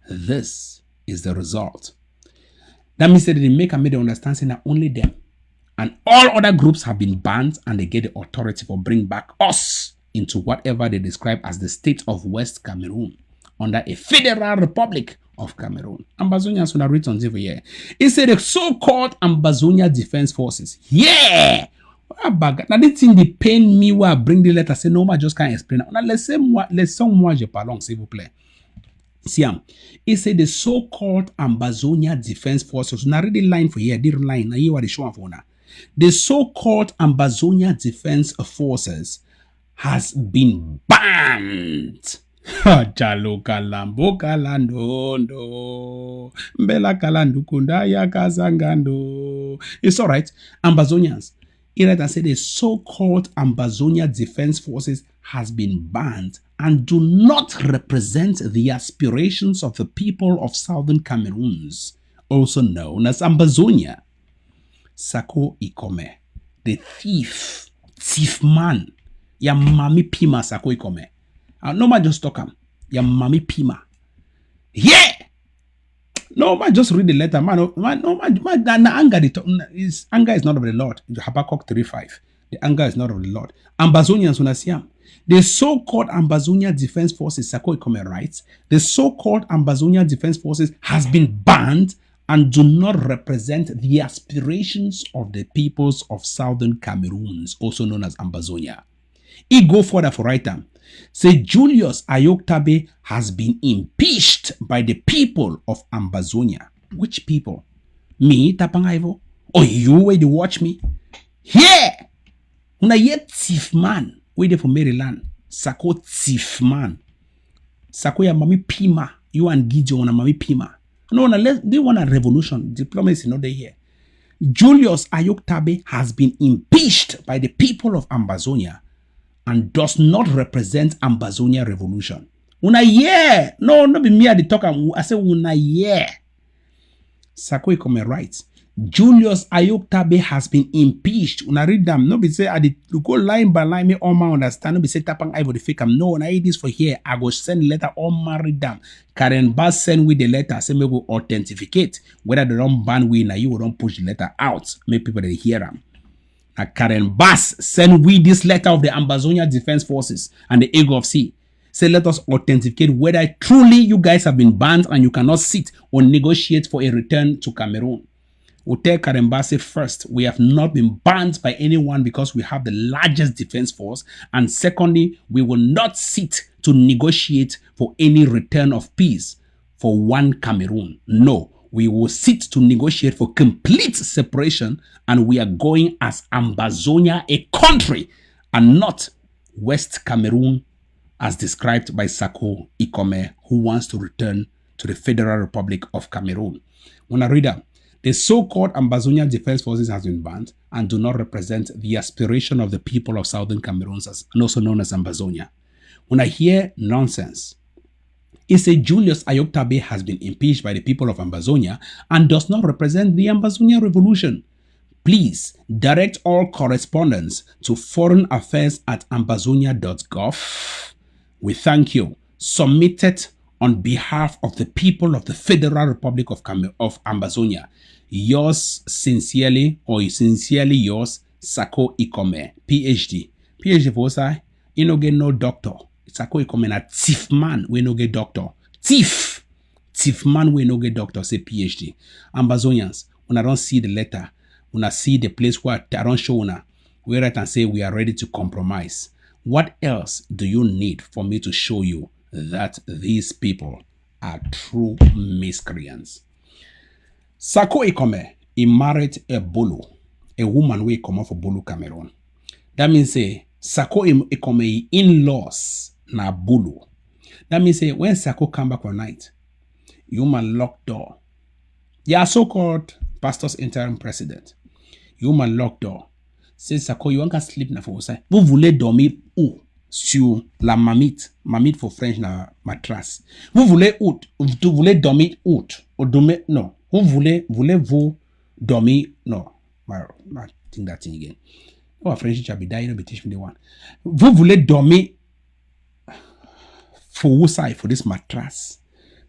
This is the result. That means that they make a understand saying that only them And all other groups have been banned and they get the authority for bring back us into whatever they describe as the state of West Cameroon under a federal republic of Cameroon. Ambazonians will read on over here. It said the so-called Ambazonia Defense Forces. Yeah! Now this thing they pain me where I bring the letter. Say no, I just can't explain. Now laissez moi je parle, s'il vous plaît. Siam, it said the so-called Ambazonia Defense Forces. Now read the line for here. The line. Now here what they show for now. The so-called Ambazonia Defense Forces has been banned. Jalo kalambo kalandondo. Mbela kalandukunda ya kazangando. It's alright. Ambazonians. It said the so-called Ambazonia Defense Forces has been banned and do not represent the aspirations of the people of Southern Cameroons, also known as Ambazonia. SAKO Ikome, the thief man, ya mami pima SAKO Ikome. No man just talk him, ya mami pima. Yeah! No man just read the letter, man. Anger is not of the Lord. Habakkuk 3:5. The anger is not of the Lord. Ambazonians unasiam. The so-called Ambazonia Defense Forces, SAKO Ikome writes, the so-called Ambazonia Defense Forces has been banned and do not represent the aspirations of the peoples of Southern Cameroons, also known as Ambazonia. He go further for right time. Say Julius Ayoktabe has been impeached by the people of Ambazonia. Which people? Me, Tapan Ivo? Or you where they watch me? Here! Una yet thief man. Wait there for Maryland. SAKO thief man. SAKO ya mami pima. You and Gideon na mami pima. No, they want a revolution. Diplomacy not there here. Julius Ayoktabe has been impeached by the people of Ambazonia and does not represent Ambazonia revolution. Una yeah. No, not be me at the talk. I say una yeah. SAKO Ikome writes, Julius Ayoktabe has been impeached. Una read them. No be say I did go line by line. Me all my understand. No be say Tapan Ivo the fake. No, I this for here. I go send letter all my read them. Karen Bass send with the letter. Say me go authenticate whether they don't ban we now you don't push the letter out. Make people they hear them. Karen Bass send we this letter of the Ambazonia Defense Forces and the Eagle of Sea. Say let us authenticate whether truly you guys have been banned and you cannot sit or negotiate for a return to Cameroon. We'll tell Karen Bass first, we have not been banned by anyone because we have the largest defense force. And secondly, we will not sit to negotiate for any return of peace for one Cameroon. No. We will sit to negotiate for complete separation, and we are going as Ambazonia, a country, and not West Cameroon, as described by SAKO Ikome, who wants to return to the Federal Republic of Cameroon. When I read that, the so-called Ambazonia Defense Forces has been banned and do not represent the aspiration of the people of Southern Cameroon, and also known as Ambazonia. When I hear nonsense, it says Julius Ayoktabe has been impeached by the people of Ambazonia and does not represent the Ambazonia revolution. Please direct all correspondence to foreignaffairs@ambazonia.gov. We thank you. Submitted on behalf of the people of the Federal Republic of Ambazonia. Yours sincerely, or sincerely yours, SAKO Ikome, PhD. PhD for us, you no get no doctor. SAKO Ikome na thief man, we no get doctor. Thief man, we no get doctor, say PhD. Ambazonians, when I don't see the letter, when I see the place where I don't show una, we write and say we are ready to compromise. What else do you need for me to show you that these people are true miscreants? SAKO Ikome, he married a Bulu, a woman we come off for Bulu, Cameroon. That means say SAKO Ikome in-laws na Bulu. That means say when SAKO come back one night, you man lock door. Yeah, so-called pastor's interim president. You man lock door. Say SAKO, you want to sleep na for say. Vous voulez dormir où? Sur la mamite. Mamite for French na matras. Vous voulez où? Vous voulez dormir où? Ou dormir non. Voulez-vous dormir? No. I think that thing again. Oh, French teacher be dying, be teach me the one. Vous voulez dormir for who side for this matras?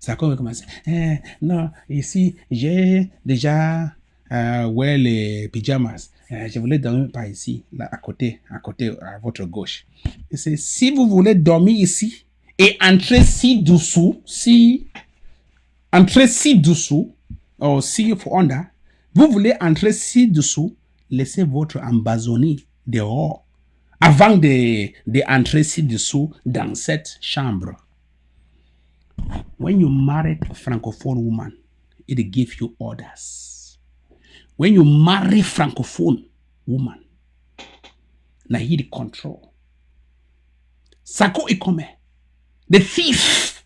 SAKO will come and say, non, ici, j'ai déjà wear les pyjamas. Je voulais dormir par ici, là, à votre gauche. Et c'est si vous voulez dormir ici et entrer ci dessous, ou si under, vous voulez entrer ci dessous, laissez votre ambazonie dehors avant d'entrer ci dessous dans cette chambre. When you marry a francophone woman, it gives you orders. When you marry francophone woman, now he the control. SAKO Ikome, the thief,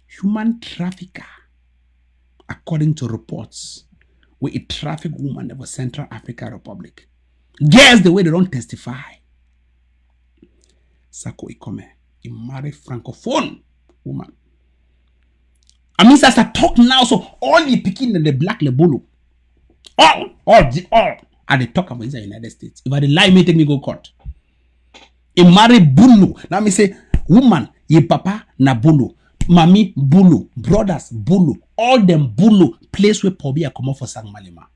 human trafficker, according to reports, with a traffic woman of Central African Republic. Guess the way they don't testify. SAKO Ikome, he married francophone woman. I mean, as I talk now, so all the picking in the black lebolo, all are the talk about inside the United States. If I lie, me take me go court. He marry bulu. Now me say, woman, ye papa na bulu, mami bulu, brothers bulu, all them bulu. Place where pobi a come for sang malima.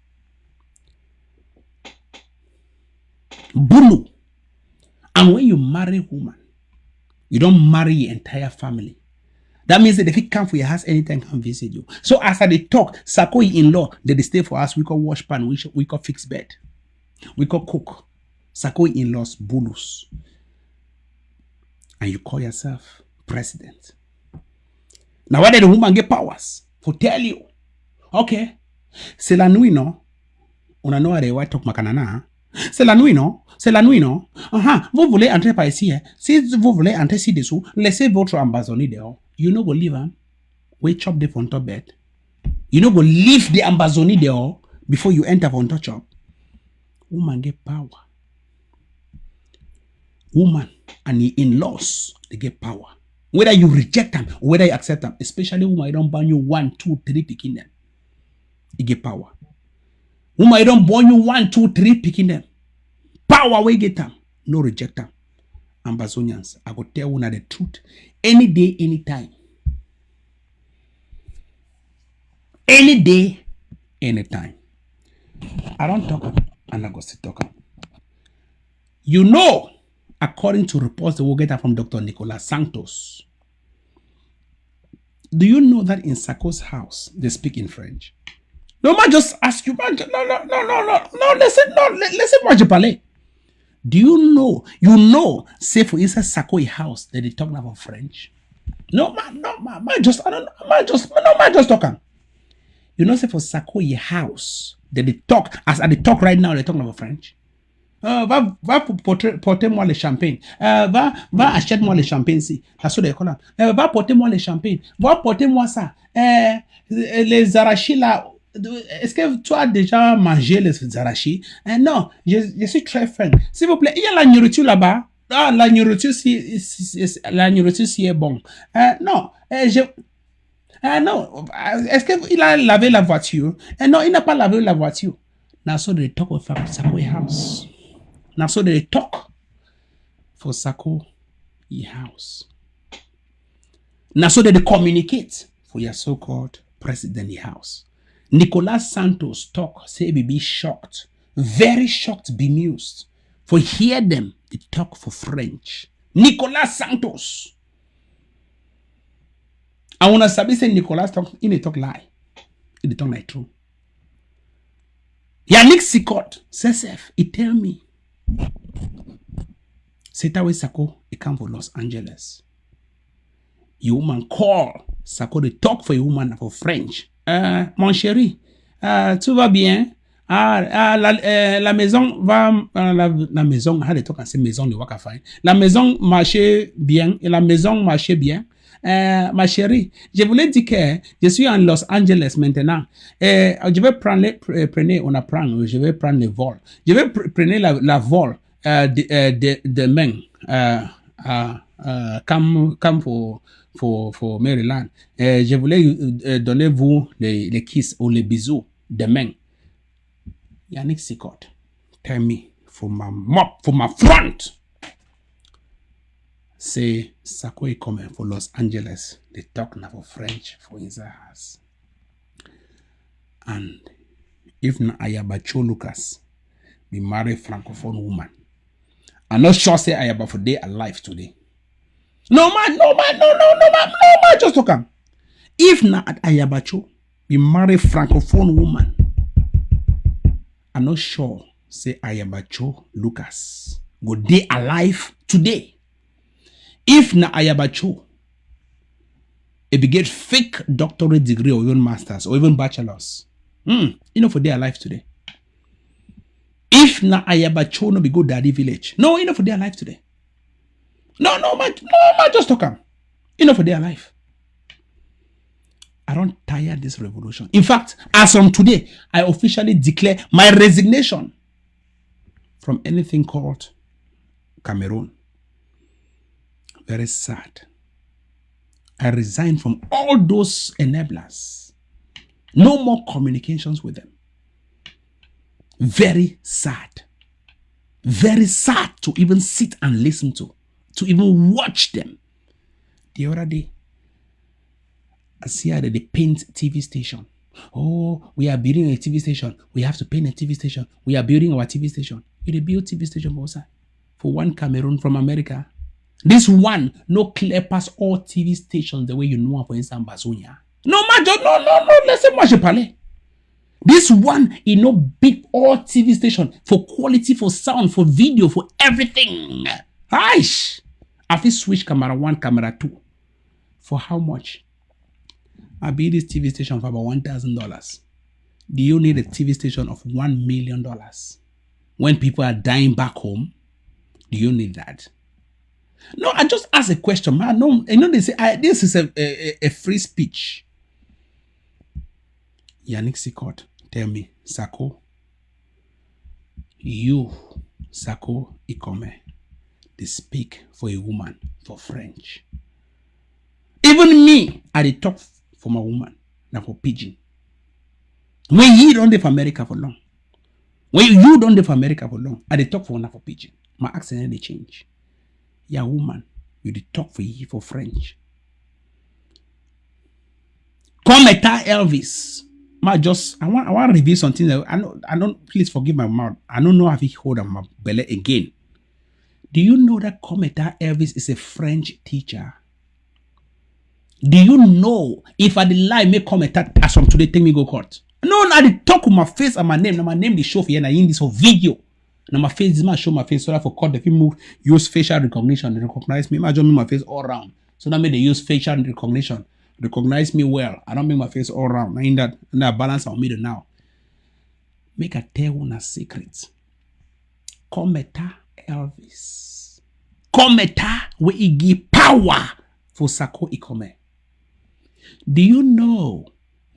Bulu. And when you marry woman, you don't marry your entire family. That means that if he come for your house anytime, can visit you. So as I talk, SAKO in-law, they stay for us. We could wash pan, we could fix bed, we could cook. SAKO in-laws, bulus. And you call yourself president. Now why did the woman get powers? For tell you. Okay. C'est la nuit, non? On a know how they white talk makanana. C'est la nuit, non? C'est la nuit, non? Vous voulez entrer par ici, hein? Si vous voulez entrer ci-dessous, laissez votre ambazonie dehors. You know go leave, hein? We chop the on top bed. You know go leave the ambazonie dehors before you enter on top chop. Woman get power. Woman and the in-laws, they get power. Whether you reject them or whether you accept them, especially woman, you don't burn you 1, 2, 3 picking them. You get power. Woman, you don't burn you 1, 2, 3 picking them. Power, we get them. No reject them. Ambazonians, I go tell you the truth. Any day, anytime. Any day, anytime. I don't talk and I go still talk. You know, according to reports that we'll get from Dr. Nicolas Santos, do you know that in SAKO's house, they speak in French? No, man, just ask you, man. No, listen, moi, parler. Do you know, say for instance, SAKO house that they talk about French? No, man, just talking. You know, say for SAKO house that they talk, as they talk right now, they talking about French. Va porter-moi le champagne. Va achète-moi le champagne ici. That's what they call them. Va porter-moi le champagne. Va porter-moi ça. Les arachis là. Est-ce que tu as déjà mangé les arachis? Non, je suis très fan. S'il vous plaît, il y a la nourriture là-bas. Ah, la nourriture si est bon. Non, non. Est-ce qu'il a lavé la voiture? Non, il n'a pas lavé la voiture. Now so they talk with SAKO house. Now so they talk for SAKO house. Now so they communicate for your so-called president house. Nicolas Santos talk, say be shocked, very shocked, bemused. For hear them, they talk for French. Nicolas Santos. I wanna sabi say Nicolas talk, in a talk lie. In the talk like true. Yannick Sikot, CSF, he tell me. C'est how SAKO, he come for Los Angeles. You woman call SAKO, they talk for a woman for French. Mon chéri, tout va bien. La maison va, la maison, how they talk and say maison de Wakafine. La maison marchait bien et la maison marchait bien. Ma chérie, je voulais dire que je suis en Los Angeles maintenant. Je vais prendre le vol. Je vais prendre la vol demain. Comme pour Maryland. Je voulais donner vous les kisses ou les bisous demain. Yannick Sikot, tell me for my front. Say SAKO is coming for Los Angeles. They talk now for French for his house. And If na Ayabacho Lucas be marry francophone woman, I'm not sure say Ayaba for they alive today. No man, no man, no man, just talk am. If na Ayabacho be marry francophone woman, I'm not sure say Ayabacho Lucas go they alive today. If na Ayabacho if you get fake doctorate degree or even masters or even bachelors, for they alive today. If na Ayabacho no be go daddy village, no, for they alive today. No, man, just talk am. For they alive. I don't tire this revolution. In fact, as from today, I officially declare my resignation from anything called Cameroon. Very sad. I resign from all those enablers. No more communications with them. Very sad. Very sad to even sit and listen to even watch them. The other day, I see how they paint TV station. Oh, we are building a TV station. We have to paint a TV station. We are building our TV station. You build TV station for one Cameroon from America. This one no clear past all TV stations the way you know for instance Bazonia. No, let's say moi je parlais. This one, big all TV station for quality, for sound, for video, for everything. Aish! I fit switch camera 1, camera 2. For how much? I build this TV station for about $1,000. Do you need a TV station of $1 million? When people are dying back home, do you need that? No, I just ask a question, man. No, they say this is a free speech. Yannick Sikot, tell me, SAKO, you, SAKO Ikome, they speak for a woman for French. Even me, I dey talk for my woman, now for pidgin. When you don't live for America for long, when you don't live for America for long, I dey talk for one for pidgin. My accent they change. Yeah, woman, you dey talk for you for French. Come at Elvis. I want to reveal something that I don't please forgive my mouth. I don't know if he hold on my belly again. Do you know that Cometa Elvis is a French teacher? Do you know if I did lie make Cometa as from today take me go court? No, I did talk with my face and my name. Now my name the show for you and I in this whole video. Now my face is my show my face so that for court if you move use facial recognition, they recognize me. I just make my face all round. So that mean they use facial recognition. Recognize me well. I don't make my face all round. In that balance on middle now. Make a tell one a secret. Cometa Elvis. Cometa where he give power for SAKO Ikome. Do you know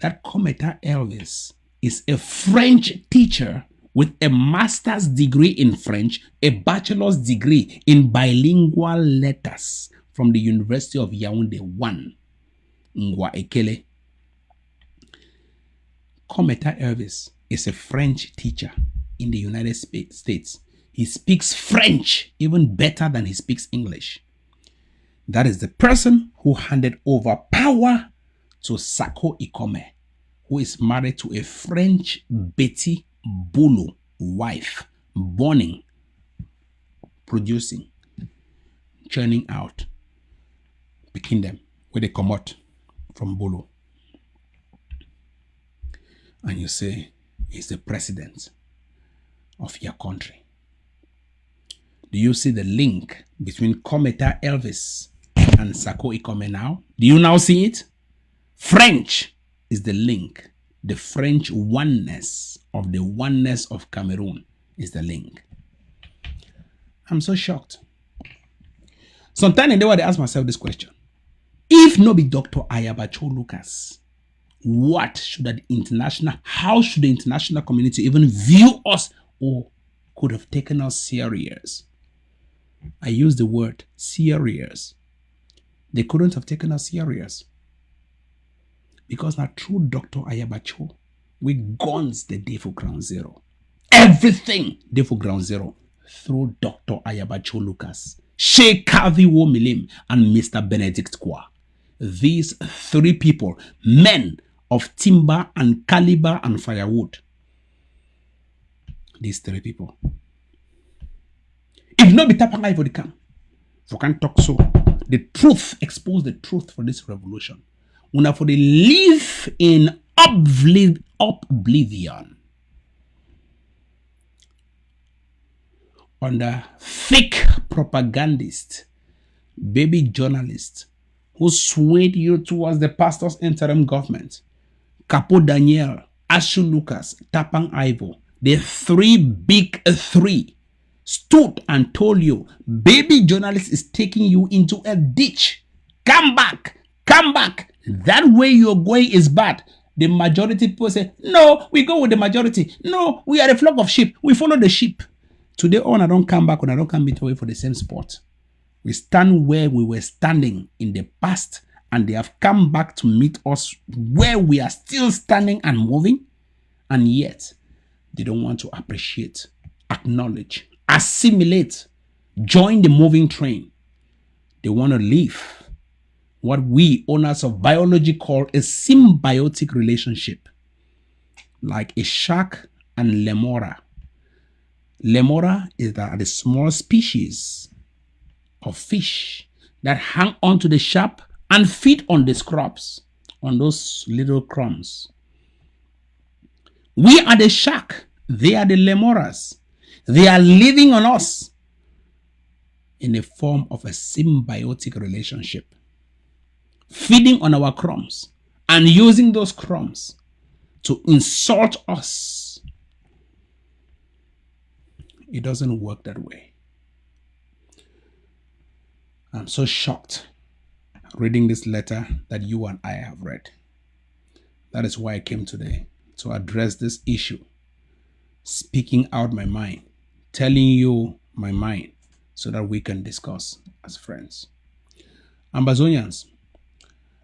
that Cometa Elvis is a French teacher with a master's degree in French, a bachelor's degree in bilingual letters from the University of Yaoundé 1. Ngwa Ekele. Cometa Elvis is a French teacher in the United States. He speaks French even better than he speaks English. That is the person who handed over power to SAKO Ikome, who is married to a French Betty Bulu wife, burning, producing, churning out, picking them where they come out from Bulu. And you say he's the president of your country. Do you see the link between Cometa Elvis and SAKO Ikome now? Do you now see it? French is the link. The French oneness of Cameroon is the link. I'm so shocked. Sometimes in the way I ask myself this question. If no be Dr. Ayabacho Lucas, how should the international community even view us or could have taken us serious? I use the word serious. They couldn't have taken us serious. Because now through Dr. Ayabacho, we guns the day for ground zero. Everything day for ground zero through Dr. Ayabacho Lucas, Sheikh Kavi Womilim, and Mr. Benedict Kwa. These three people, men of timber and caliber and firewood, These three people. If not be Tapan for the camp, we can talk so. The truth, expose the truth for this revolution. Una for the live in oblivion under fake propagandists, baby journalists who swayed you towards the pastor's interim government. Capo Daniel, Ashu Lucas, Tapan Ivo, the three big three stood and told you, baby journalist is taking you into a ditch. Come back, come back. That way you're going is bad. The majority people say, no, we go with the majority. No, we are a flock of sheep. We follow the sheep. Today on, I don't come back when I don't come meet away for the same spot. We stand where we were standing in the past, and they have come back to meet us where we are still standing and moving, and yet they don't want to appreciate, acknowledge, assimilate, join the moving train. They want to live what we owners of biology call a symbiotic relationship, like a shark and lemora. Lemora is the small species of fish that hang onto the shark and feed on the scraps, on those little crumbs. We are the shark. They are the lemoras. They are living on us in the form of a symbiotic relationship, feeding on our crumbs and using those crumbs to insult us. It doesn't work that way. I'm so shocked reading this letter that you and I have read. That is why I came today, to address this issue, speaking out my mind, telling you my mind so that we can discuss as friends. Ambazonians,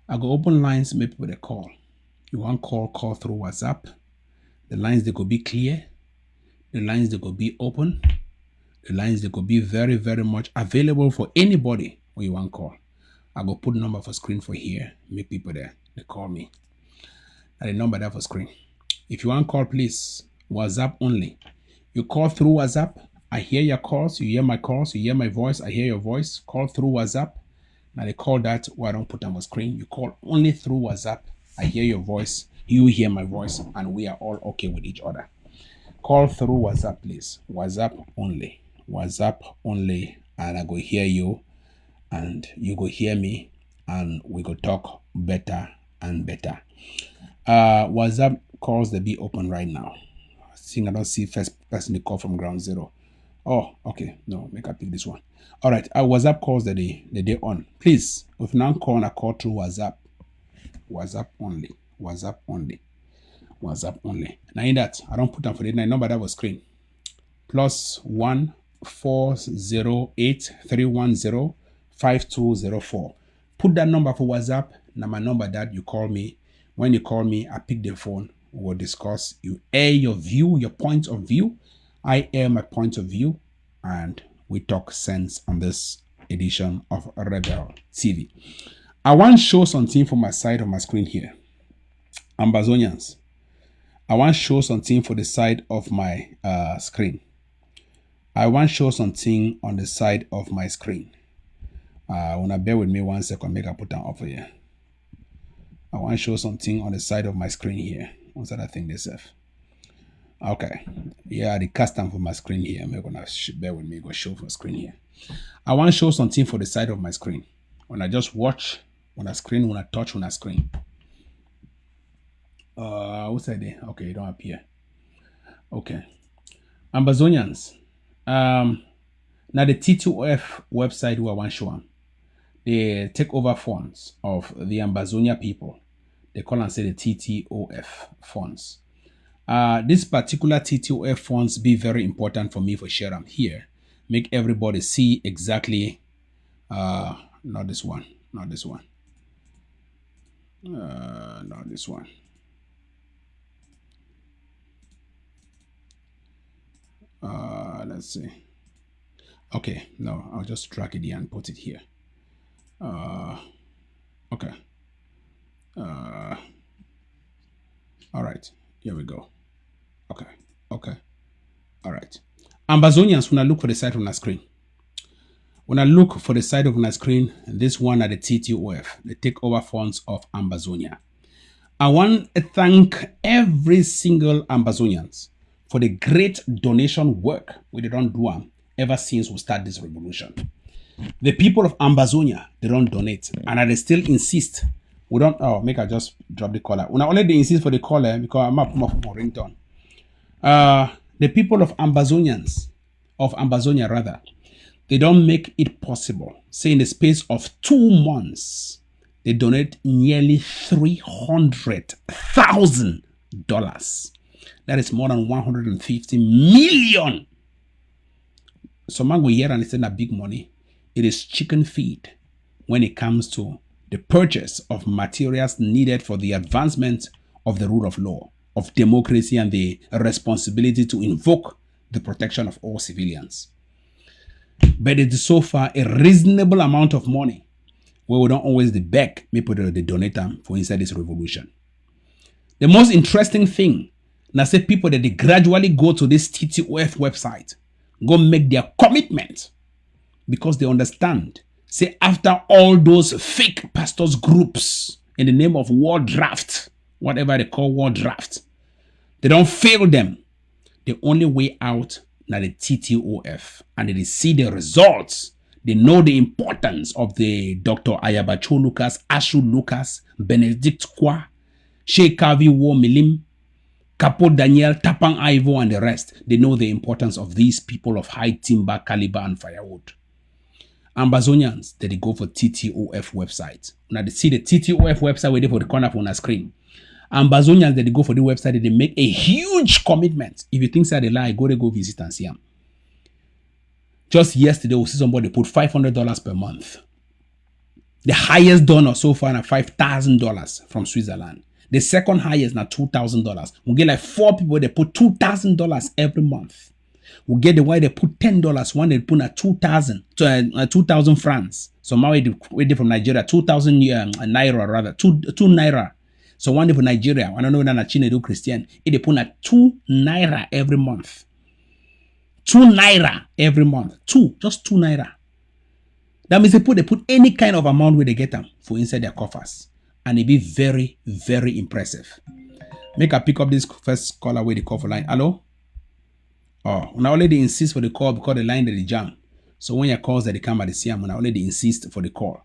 I go open lines, make people a call. You want call through WhatsApp. The lines, they could be clear. The lines, they could be open. The lines, they could be very, very much available for anybody when you want call. I go put number for screen for here. Make people there. They call me. And the number there for screen. If you want call, please, WhatsApp only. You call through WhatsApp. I hear your calls. You hear my calls. You hear my voice. I hear your voice. Call through WhatsApp. Now they call that where I don't put on the screen. You call only through WhatsApp. I hear your voice. You hear my voice. And we are all okay with each other. Call through WhatsApp, please. WhatsApp only. WhatsApp only. And I go hear you. And you go hear me. And we go talk better and better. WhatsApp calls they be open right now. I think I don't see first person they call from ground zero. Oh, okay. No, make I pick this one. All right. WhatsApp calls the day on. Please, if now call, I call through WhatsApp. WhatsApp only. WhatsApp only. WhatsApp only. Now in that, I don't put down for the number that was screen. +14083105204. Put that number for WhatsApp. Now my number that you call me. When you call me, I pick the phone. We'll discuss. You air your view, your point of view. I air my point of view. And we talk sense on this edition of Rebel TV. I want to show something from my side of my screen here. Ambazonians. I want to show something for the side of my screen. I want to show something on the side of my screen. Wanna bear with me 1 second, make I put that up for you. I want to show something on the side of my screen here. What's that thing they have? Okay. Yeah, the custom for my screen here. I'm gonna bear with me, go show for screen here. I want to show something for the side of my screen. When I just watch, when I screen, when I touch on a screen. What's that there? Okay, you don't appear. Okay. Ambazonians. Now the T2F website who I want to show them. They take over funds of the Ambazonia people. They call and say the TTOF funds. This particular TTOF funds be very important for me for share them here. Make everybody see exactly, not this one, not this one. Not this one. Let's see. Okay, no, I'll just drag it here and put it here. Okay. All right, here we go. Okay. All right. Ambazonians, when I look for the site on the screen. When I look for the site on the screen, this one at the TTOF, the takeover funds of Ambazonia. I want to thank every single Ambazonians for the great donation work we don't do ever since we start this revolution. The people of Ambazonia, they don't donate, and I still insist. We don't. Oh, make I just drop the caller. When I already insist for the caller because I'm up more ringtone. The people of Ambazonia rather, they don't make it possible. Say in the space of 2 months, they donate nearly $300,000. That is more than 150 million. Some man go here and it's not big money. It is chicken feed when it comes to the purchase of materials needed for the advancement of the rule of law, of democracy, and the responsibility to invoke the protection of all civilians. But it is so far a reasonable amount of money where we don't always beg people to donate them for inside this revolution. The most interesting thing, now say people that they gradually go to this TTOF website, go make their commitment because they understand. Say after all those fake pastors groups in the name of war draft, whatever they call war draft, they don't fail them. The only way out now the TTOF, and they see the results. They know the importance of the Dr. Ayabacho Lucas, Ashu Lucas, Benedict Kwa, Sheikh Kavi Wo Milim, Capo Daniel, Tapan Ivo, and the rest. They know the importance of these people of high timber, caliber, and firewood. Ambazonians, they go for TTOF website. Now they see the TTOF website waiting for the corner on the screen. Ambazonians, they go for the website, they make a huge commitment. If you think so, they lie, go visit and see them. Just yesterday, we see somebody put $500 per month. The highest donor so far is $5,000 from Switzerland. The second highest now $2,000. We get like 4 people that put $2,000 every month. We get the one they put $10. One they put at 2,000 francs. So now we from Nigeria 2,000 naira rather 2 naira. So one day for Nigeria, I don't know when China do Christian, they put at 2 naira every month. 2 naira every month. Just 2 naira. That means they put any kind of amount where they get them for inside their coffers. And it be very, very impressive. Make I pick up this first caller where they call for line. Hello? Oh, when I already insist for the call because the line that they jam. So when your calls that they come at the CM, when I already insist for the call.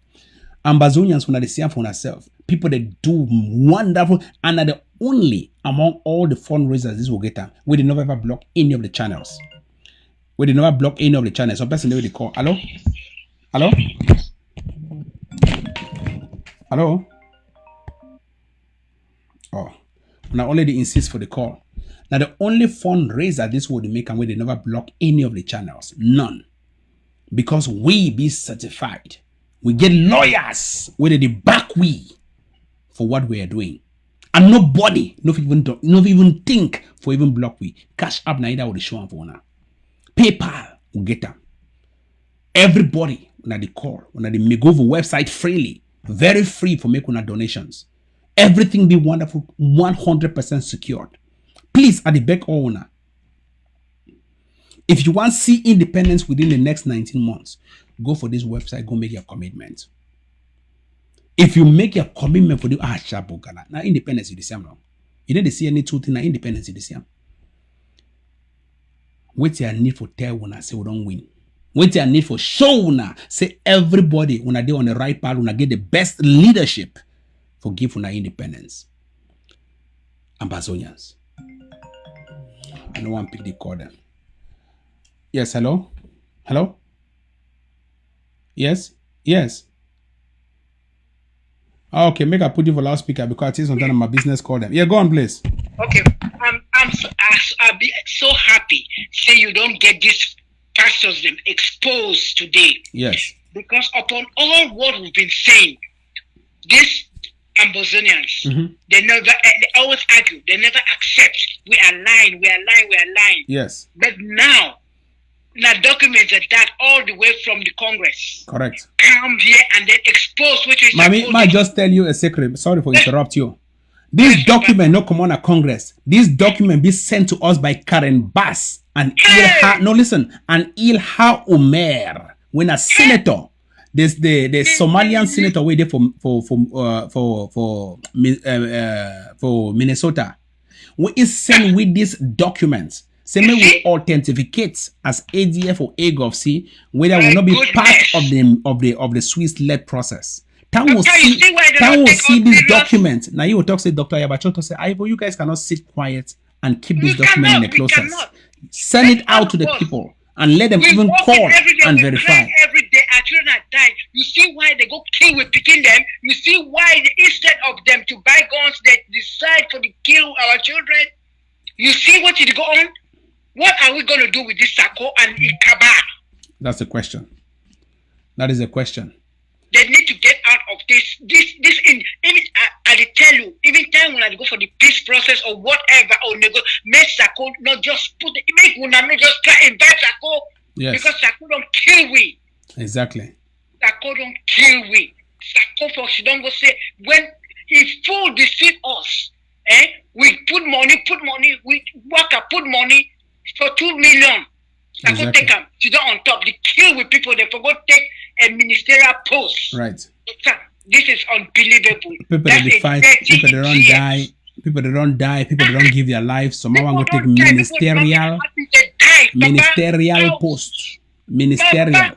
Ambazonians, when they see for themselves, people that do wonderful and are the only among all the fundraisers this will get them. We did not ever block any of the channels. We did never block any of the channels. So person they call. Hello? Hello? Hello? Oh, when I already insist for the call. Now the only fundraiser this would make and we did never block any of the channels. None. Because we be certified. We get lawyers where they back we for what we are doing. And nobody, not even think for even block we. Cash up na either with the show and for now. PayPal will get them. Everybody when they call, when they may go over website freely, very free for making donations. Everything be wonderful, 100% secured. Please, at the back owner, if you want to see independence within the next 19 months, go for this website, go make your commitment. If you make your commitment for the now independence is the same now. You didn't see any two things, now independence is the same. What's your need for tell when I say we don't win? What's your need for show now? Say everybody when I do on the right path, when I get the best leadership for give when I independence. Ambazonians. I don't want to pick the call then. Yes, hello? Hello? Yes? Yes. Okay, make I put you for loudspeaker because I think sometimes my business call them. Yeah, go on, please. Okay, I'll be so happy. Say you don't get these pastors them exposed today. Yes. Because upon all what we've been saying, these Ambazonians, they always argue, they never accept. We are lying. Yes. But now documents that all the way from the Congress. Correct. Come here and then expose which is. Mami, just tell you a secret. Sorry for interrupt you. This document no come on a Congress. This document be sent to us by Karen Bass and Ilha. No, listen, and Ilha Umer. When a senator, there's the Somalian senator waiting for Minnesota. We is sent with these documents. Say we authenticate as ADF or AGOVC whether will not be part of the Swiss-led process. Town will see this document. Now you will talk, say Dr. Yabacho to say, Ivo, you guys cannot sit quiet and keep this document in the closet. Send it out to the people and let them even call and verify. Every day our children are dying. You see why they go kill with picking them? You see why instead of them to buy guns, they decide to kill our children? You see what is going on? What are we going to do with this SAKO and Ikaba? That's the question. That is a question. They need to get out of this. Even I tell you, even time when I go for the peace process or whatever, or make SAKO not just put make when I not just try invite SAKO. Yes. Because SAKO don't kill we. Exactly. SAKO don't kill we. SAKO for she don't go say when he fool deceive us. We put money, we work put money for 2 million. SAKO Exactly. take them. She don't on top. They kill with people. They forgot take a ministerial post. Right. This is unbelievable. People that fight, people that don't die, people that don't die, people that don't give their lives. So now I'm going to take ministerial post. Ministerial.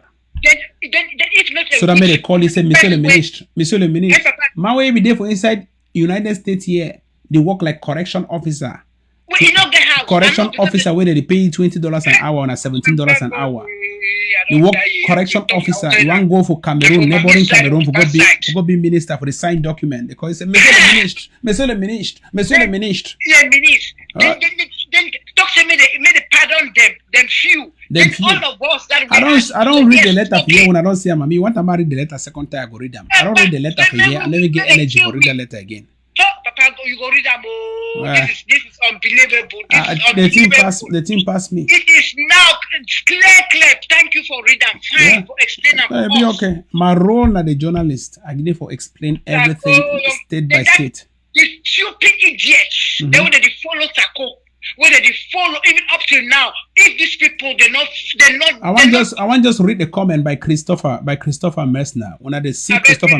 So that made a call, he said, Monsieur le Ministre. My way be there for inside United States here. They work like correction officer. Correction officer where they pay you $20 an hour or $17 an hour. You work correction officer. You want to go for Cameroon, neighboring Cameroon, for go be minister for the signed document. They call it, Monsieur le Ministre, Monsieur le Ministre, Monsieur le Ministre. Yeah, Ministre. Then doctor made a pardon them few. Then all of us that I don't read the letter for here when I don't see mommy. Once I read the letter second time I go read them. I don't read the letter for here. I never get energy for read the letter again. Papa, you go read them. This is unbelievable. The team passed me. It is now clear. Thank you for reading them. Fine for explaining. Be okay. My role as the journalist, I give for explain everything state by state. The stupid idiots. They want to follow SAKO. Whether they follow even up till now, if these people they're not. I want just read the comment by Christopher Messner. When they see Christopher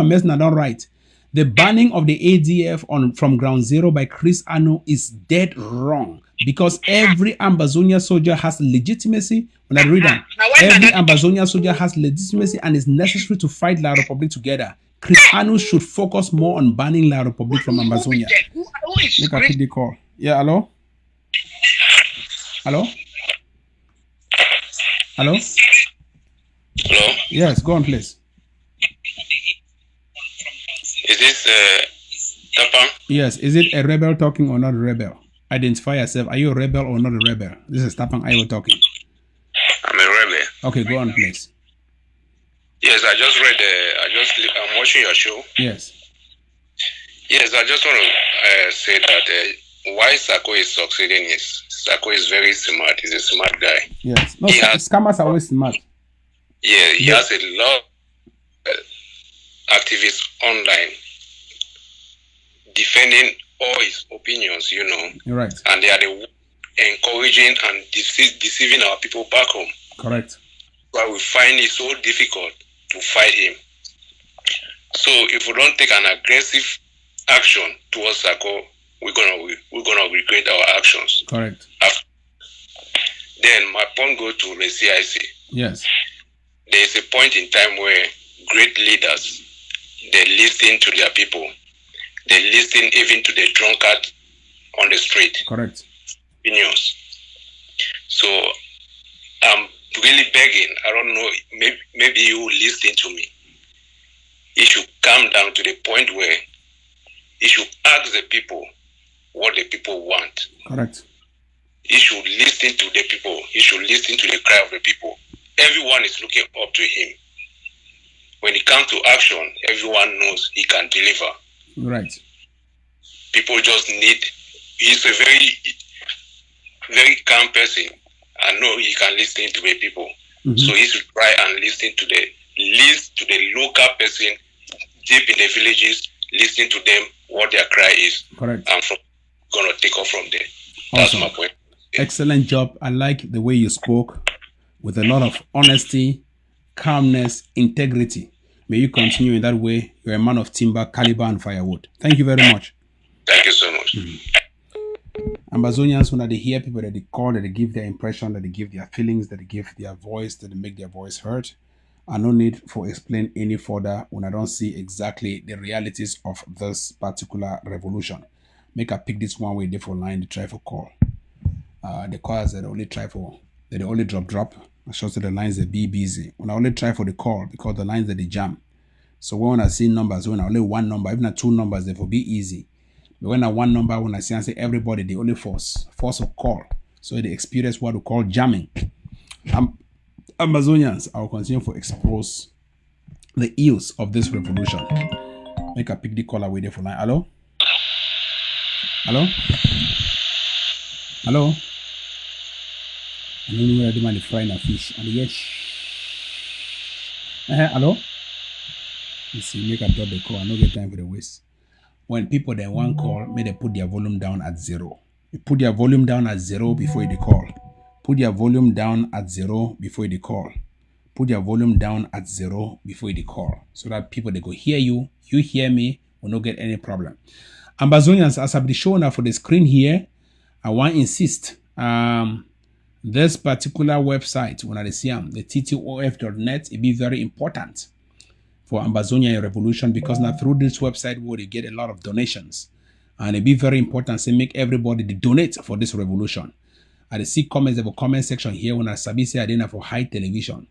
Messner don't write. The banning of the ADF from Ground Zero by Chris Anu is dead wrong because every Ambazonia soldier has legitimacy. When I read them, every Ambazonia soldier has legitimacy and is necessary to fight La Republic together. Chris Anu should focus more on banning La Republic from Ambazonia. Make a pick the call. Yeah, hello? Hello? Hello? Hello? Yes, go on, please. Is this Tapan? Yes. Is it a rebel talking or not a rebel? Identify yourself. Are you a rebel or not a rebel? This is Tapan Iwo talking. I'm a rebel. Okay, go on, please. Yes, I just read. I'm watching your show. Yes. Yes, I just want to say that why SAKO is succeeding is SAKO is very smart. He's a smart guy. Yes. No, scammers are always smart. Yeah, he has a lot of activists online defending all his opinions, you know. You're right. And they are encouraging and deceiving our people back home. Correct. But we find it so difficult to fight him. So if we don't take an aggressive action towards SAKO, we're gonna regret our actions. Correct. Then my point goes to the CIC. Yes. There is a point in time where great leaders, they listen to their people. They listen even to the drunkard on the street. Correct. Opinions. So I'm really begging. I don't know. Maybe you will listen to me. It should come down to the point where it should ask the people what the people want. Correct. He should listen to the people. He should listen to the cry of the people. Everyone is looking up to him. When it comes to action, everyone knows he can deliver. Right. People just need. He's a very, very calm person. I know he can listen to the people. Mm-hmm. So he should try and listen to the local person deep in the villages. Listen to them what their cry is. Correct. And from gonna take off from there. Awesome. That's my point. Excellent job. I like the way you spoke with a lot of honesty, calmness, integrity. May you continue in that way. You're a man of timber, caliber, and firewood. Thank you very much. Thank you so much. Ambazonians, when they hear people that they call, that they give their impression, that they give their feelings, that they give their voice, that they make their voice heard, and no need for explain any further when I don't see exactly the realities of this particular revolution. Make I pick this one way different line to try for call. The calls that only try for, that they only drop. I show the lines that be busy. When I only try for the call because the lines that they jam. So when I see numbers, when I only one number, even two numbers, they will be easy. But when I one number, when I say everybody, they only force a call. So they experience what we call jamming. Amazonians, I will continue to expose the ills of this revolution. Make a pick the call away there for line. Hello? Hello? Hello? I don't know where the man is frying a fish. And yes. Hello? You see, make a drop the call. I no get time for the waste. When people then one call, may they put their volume down at 0. You put their volume down at 0 before you call. Put your volume down at 0 before you call. Put your volume down at 0 before you call. So that people, they go hear you, you hear me, will not get any problem. Ambazonians, as I've shown now for the screen here, I want to insist, this particular website, when I see them, the ttof.net, it be very important for Ambazonia Revolution, because now through this website, we will get a lot of donations. And it be very important to make everybody donate for this revolution. I see comments, have a comment section here when I sabi say I didn't have for high television.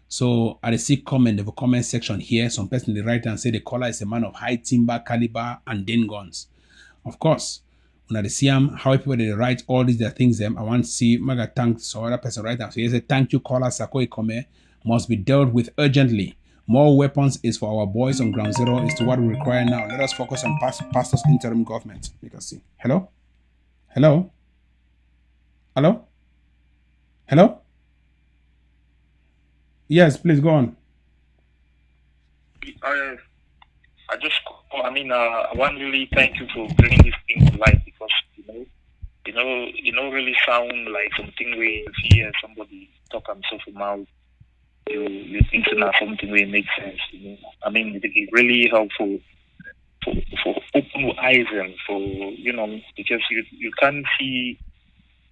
So I see comment, have a comment section here. Some person they write and say the caller is a man of high timber, caliber, and den guns. Of course, when I see how people they write all these things, I want to see Maga thank some other person right now. So he said, thank you, caller SAKO Ikome must be dealt with urgently. More weapons is for our boys on ground zero is to what we require now. Let us focus on pastors interim government. You can see. Hello? Hello? Hello? Hello? Yes, please go on. I want to really thank you for bringing this thing to life, because really sound like something where you hear somebody talk himself mouth. You think it's something where it makes sense. It's really helpful for open eyes and for because you can't see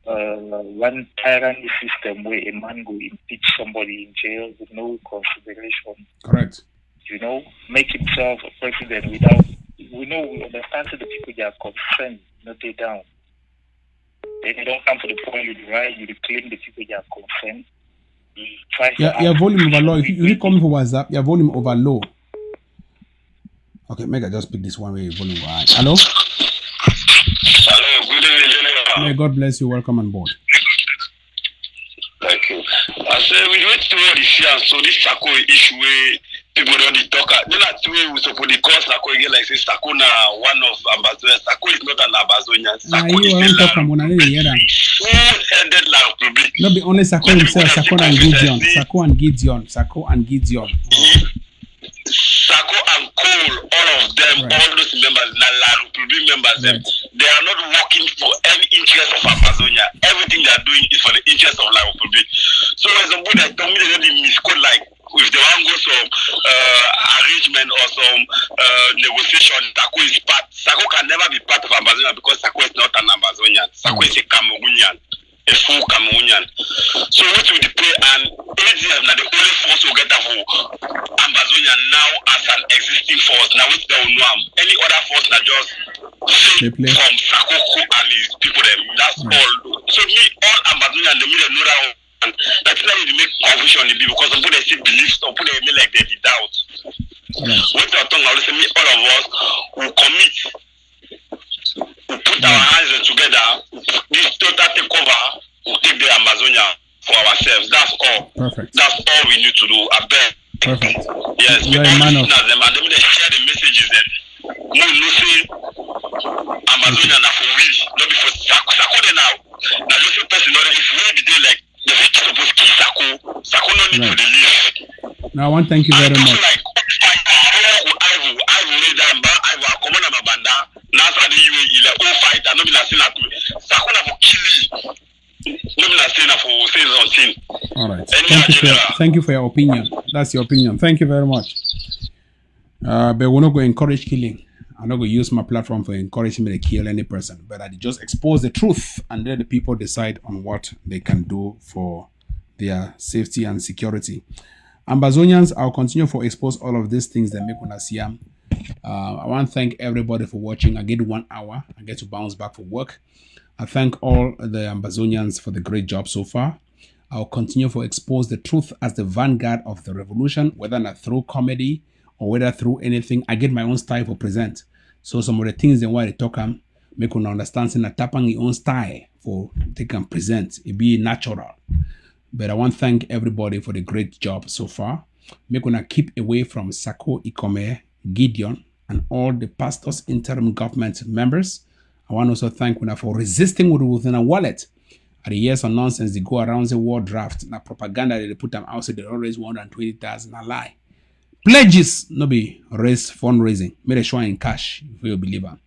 one tyranny system where a man will impeach somebody in jail with no consideration. Correct. Make himself a president without. We understand that the people they are concerned, not they down. They don't come to the point you right, you claim the people they are concerned. Your volume over low. If you come for WhatsApp, your volume over low. Okay, make I just pick this one way volume high. Hello? Hello, good evening, General. May God bless you. Welcome on board. Thank you. I say we wait to all the fear, so this SAKO issue where people don't talk. Then that's where we suppose the cause SAKO again, like say SAKO na one of Ambazonia. SAKO is not an Ambazonian. SAKO is the two-headed republic. Not be only SAKO himself, SAKO and Gideon. SAKO and Gideon. SAKO and Gideon. SAKO and Cole, all of them, right. All those members, La Republic members, right. They are not working for any interest of Amazonia. Everything they are doing is for the interest of La Republic. So as a Buddha told me they didn't misquote, like if they want to go some arrangement or some negotiation, SAKO is part. SAKO can never be part of Amazonia because SAKO is not an Amazonian. SAKO is a Cameroonian. A full Cameroonian. So what will play and ADF now the only force will get for Ambazonia now as an existing force. Now which they will know any other force that just from SAKO and his people them. That's all. So me all Ambazonia and the middle know that and that's not really make confusion in people because some people they still believe, some people they like they doubt. What they're talking about, me all of us will commit. We put our hands together, this total takeover, we take the Amazonia for ourselves. That's all. Perfect. That's all we need to do. I bet. Perfect. Yes, you're a man of them and they share the messages that no say Amazonia now for we, not before SAKO now. Now just a person if we did they like the people supposed to kill SAKO no need to the leave. Now I want to thank you very much. Like All right. Thank you for your opinion. That's your opinion. Thank you very much. But we're not going to encourage killing. I'm not going to use my platform for encouraging me to kill any person. But I just expose the truth and let the people decide on what they can do for their safety and security. Ambazonians, I'll continue to expose all of these things that make una see. I want to thank everybody for watching. I get 1 hour. I get to bounce back for work. I thank all the Ambazonians for the great job so far. I'll continue to expose the truth as the vanguard of the revolution, whether not through comedy or whether through anything. I get my own style for present. So some of the things that why they talk make una understand that Tapan your own style for they can present. It be natural. But I want to thank everybody for the great job so far. Make una keep away from SAKO, Ikome, Gideon, and all the pastors, interim government members. I want to also thank una for resisting within a wallet. At the years of nonsense, they go around the war draft. Na propaganda they put them out, so they always 120,000. A lie. Pledges, no be raise fundraising. Make sure in cash if you believe it.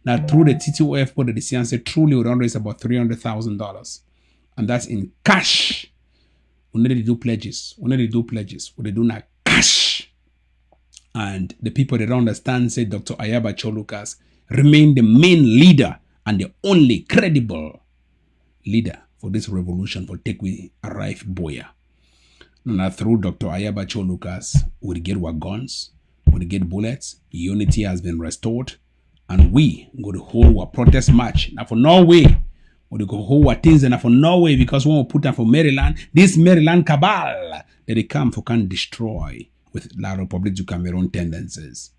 Now through the TTOF put the decision say truly we don't raise about $300,000. And that's in cash. We need to do pledges. We need to do pledges. We do not cash. And the people that don't understand say Dr. Ayaba Cholukas remain the main leader and the only credible leader for this revolution for take we arrive Boya. Now through Dr. Ayaba Cholukas, we get our guns, we get bullets, unity has been restored, and we go to hold our protest march. Now for Norway, we go hold our things and for Norway because when we put them for Maryland, this Maryland cabal that they come for can destroy with La Republic du Cameroon tendencies.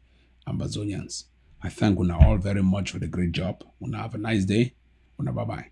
Ambazonians, I thank you all very much for the great job. Have a nice day. Bye-bye.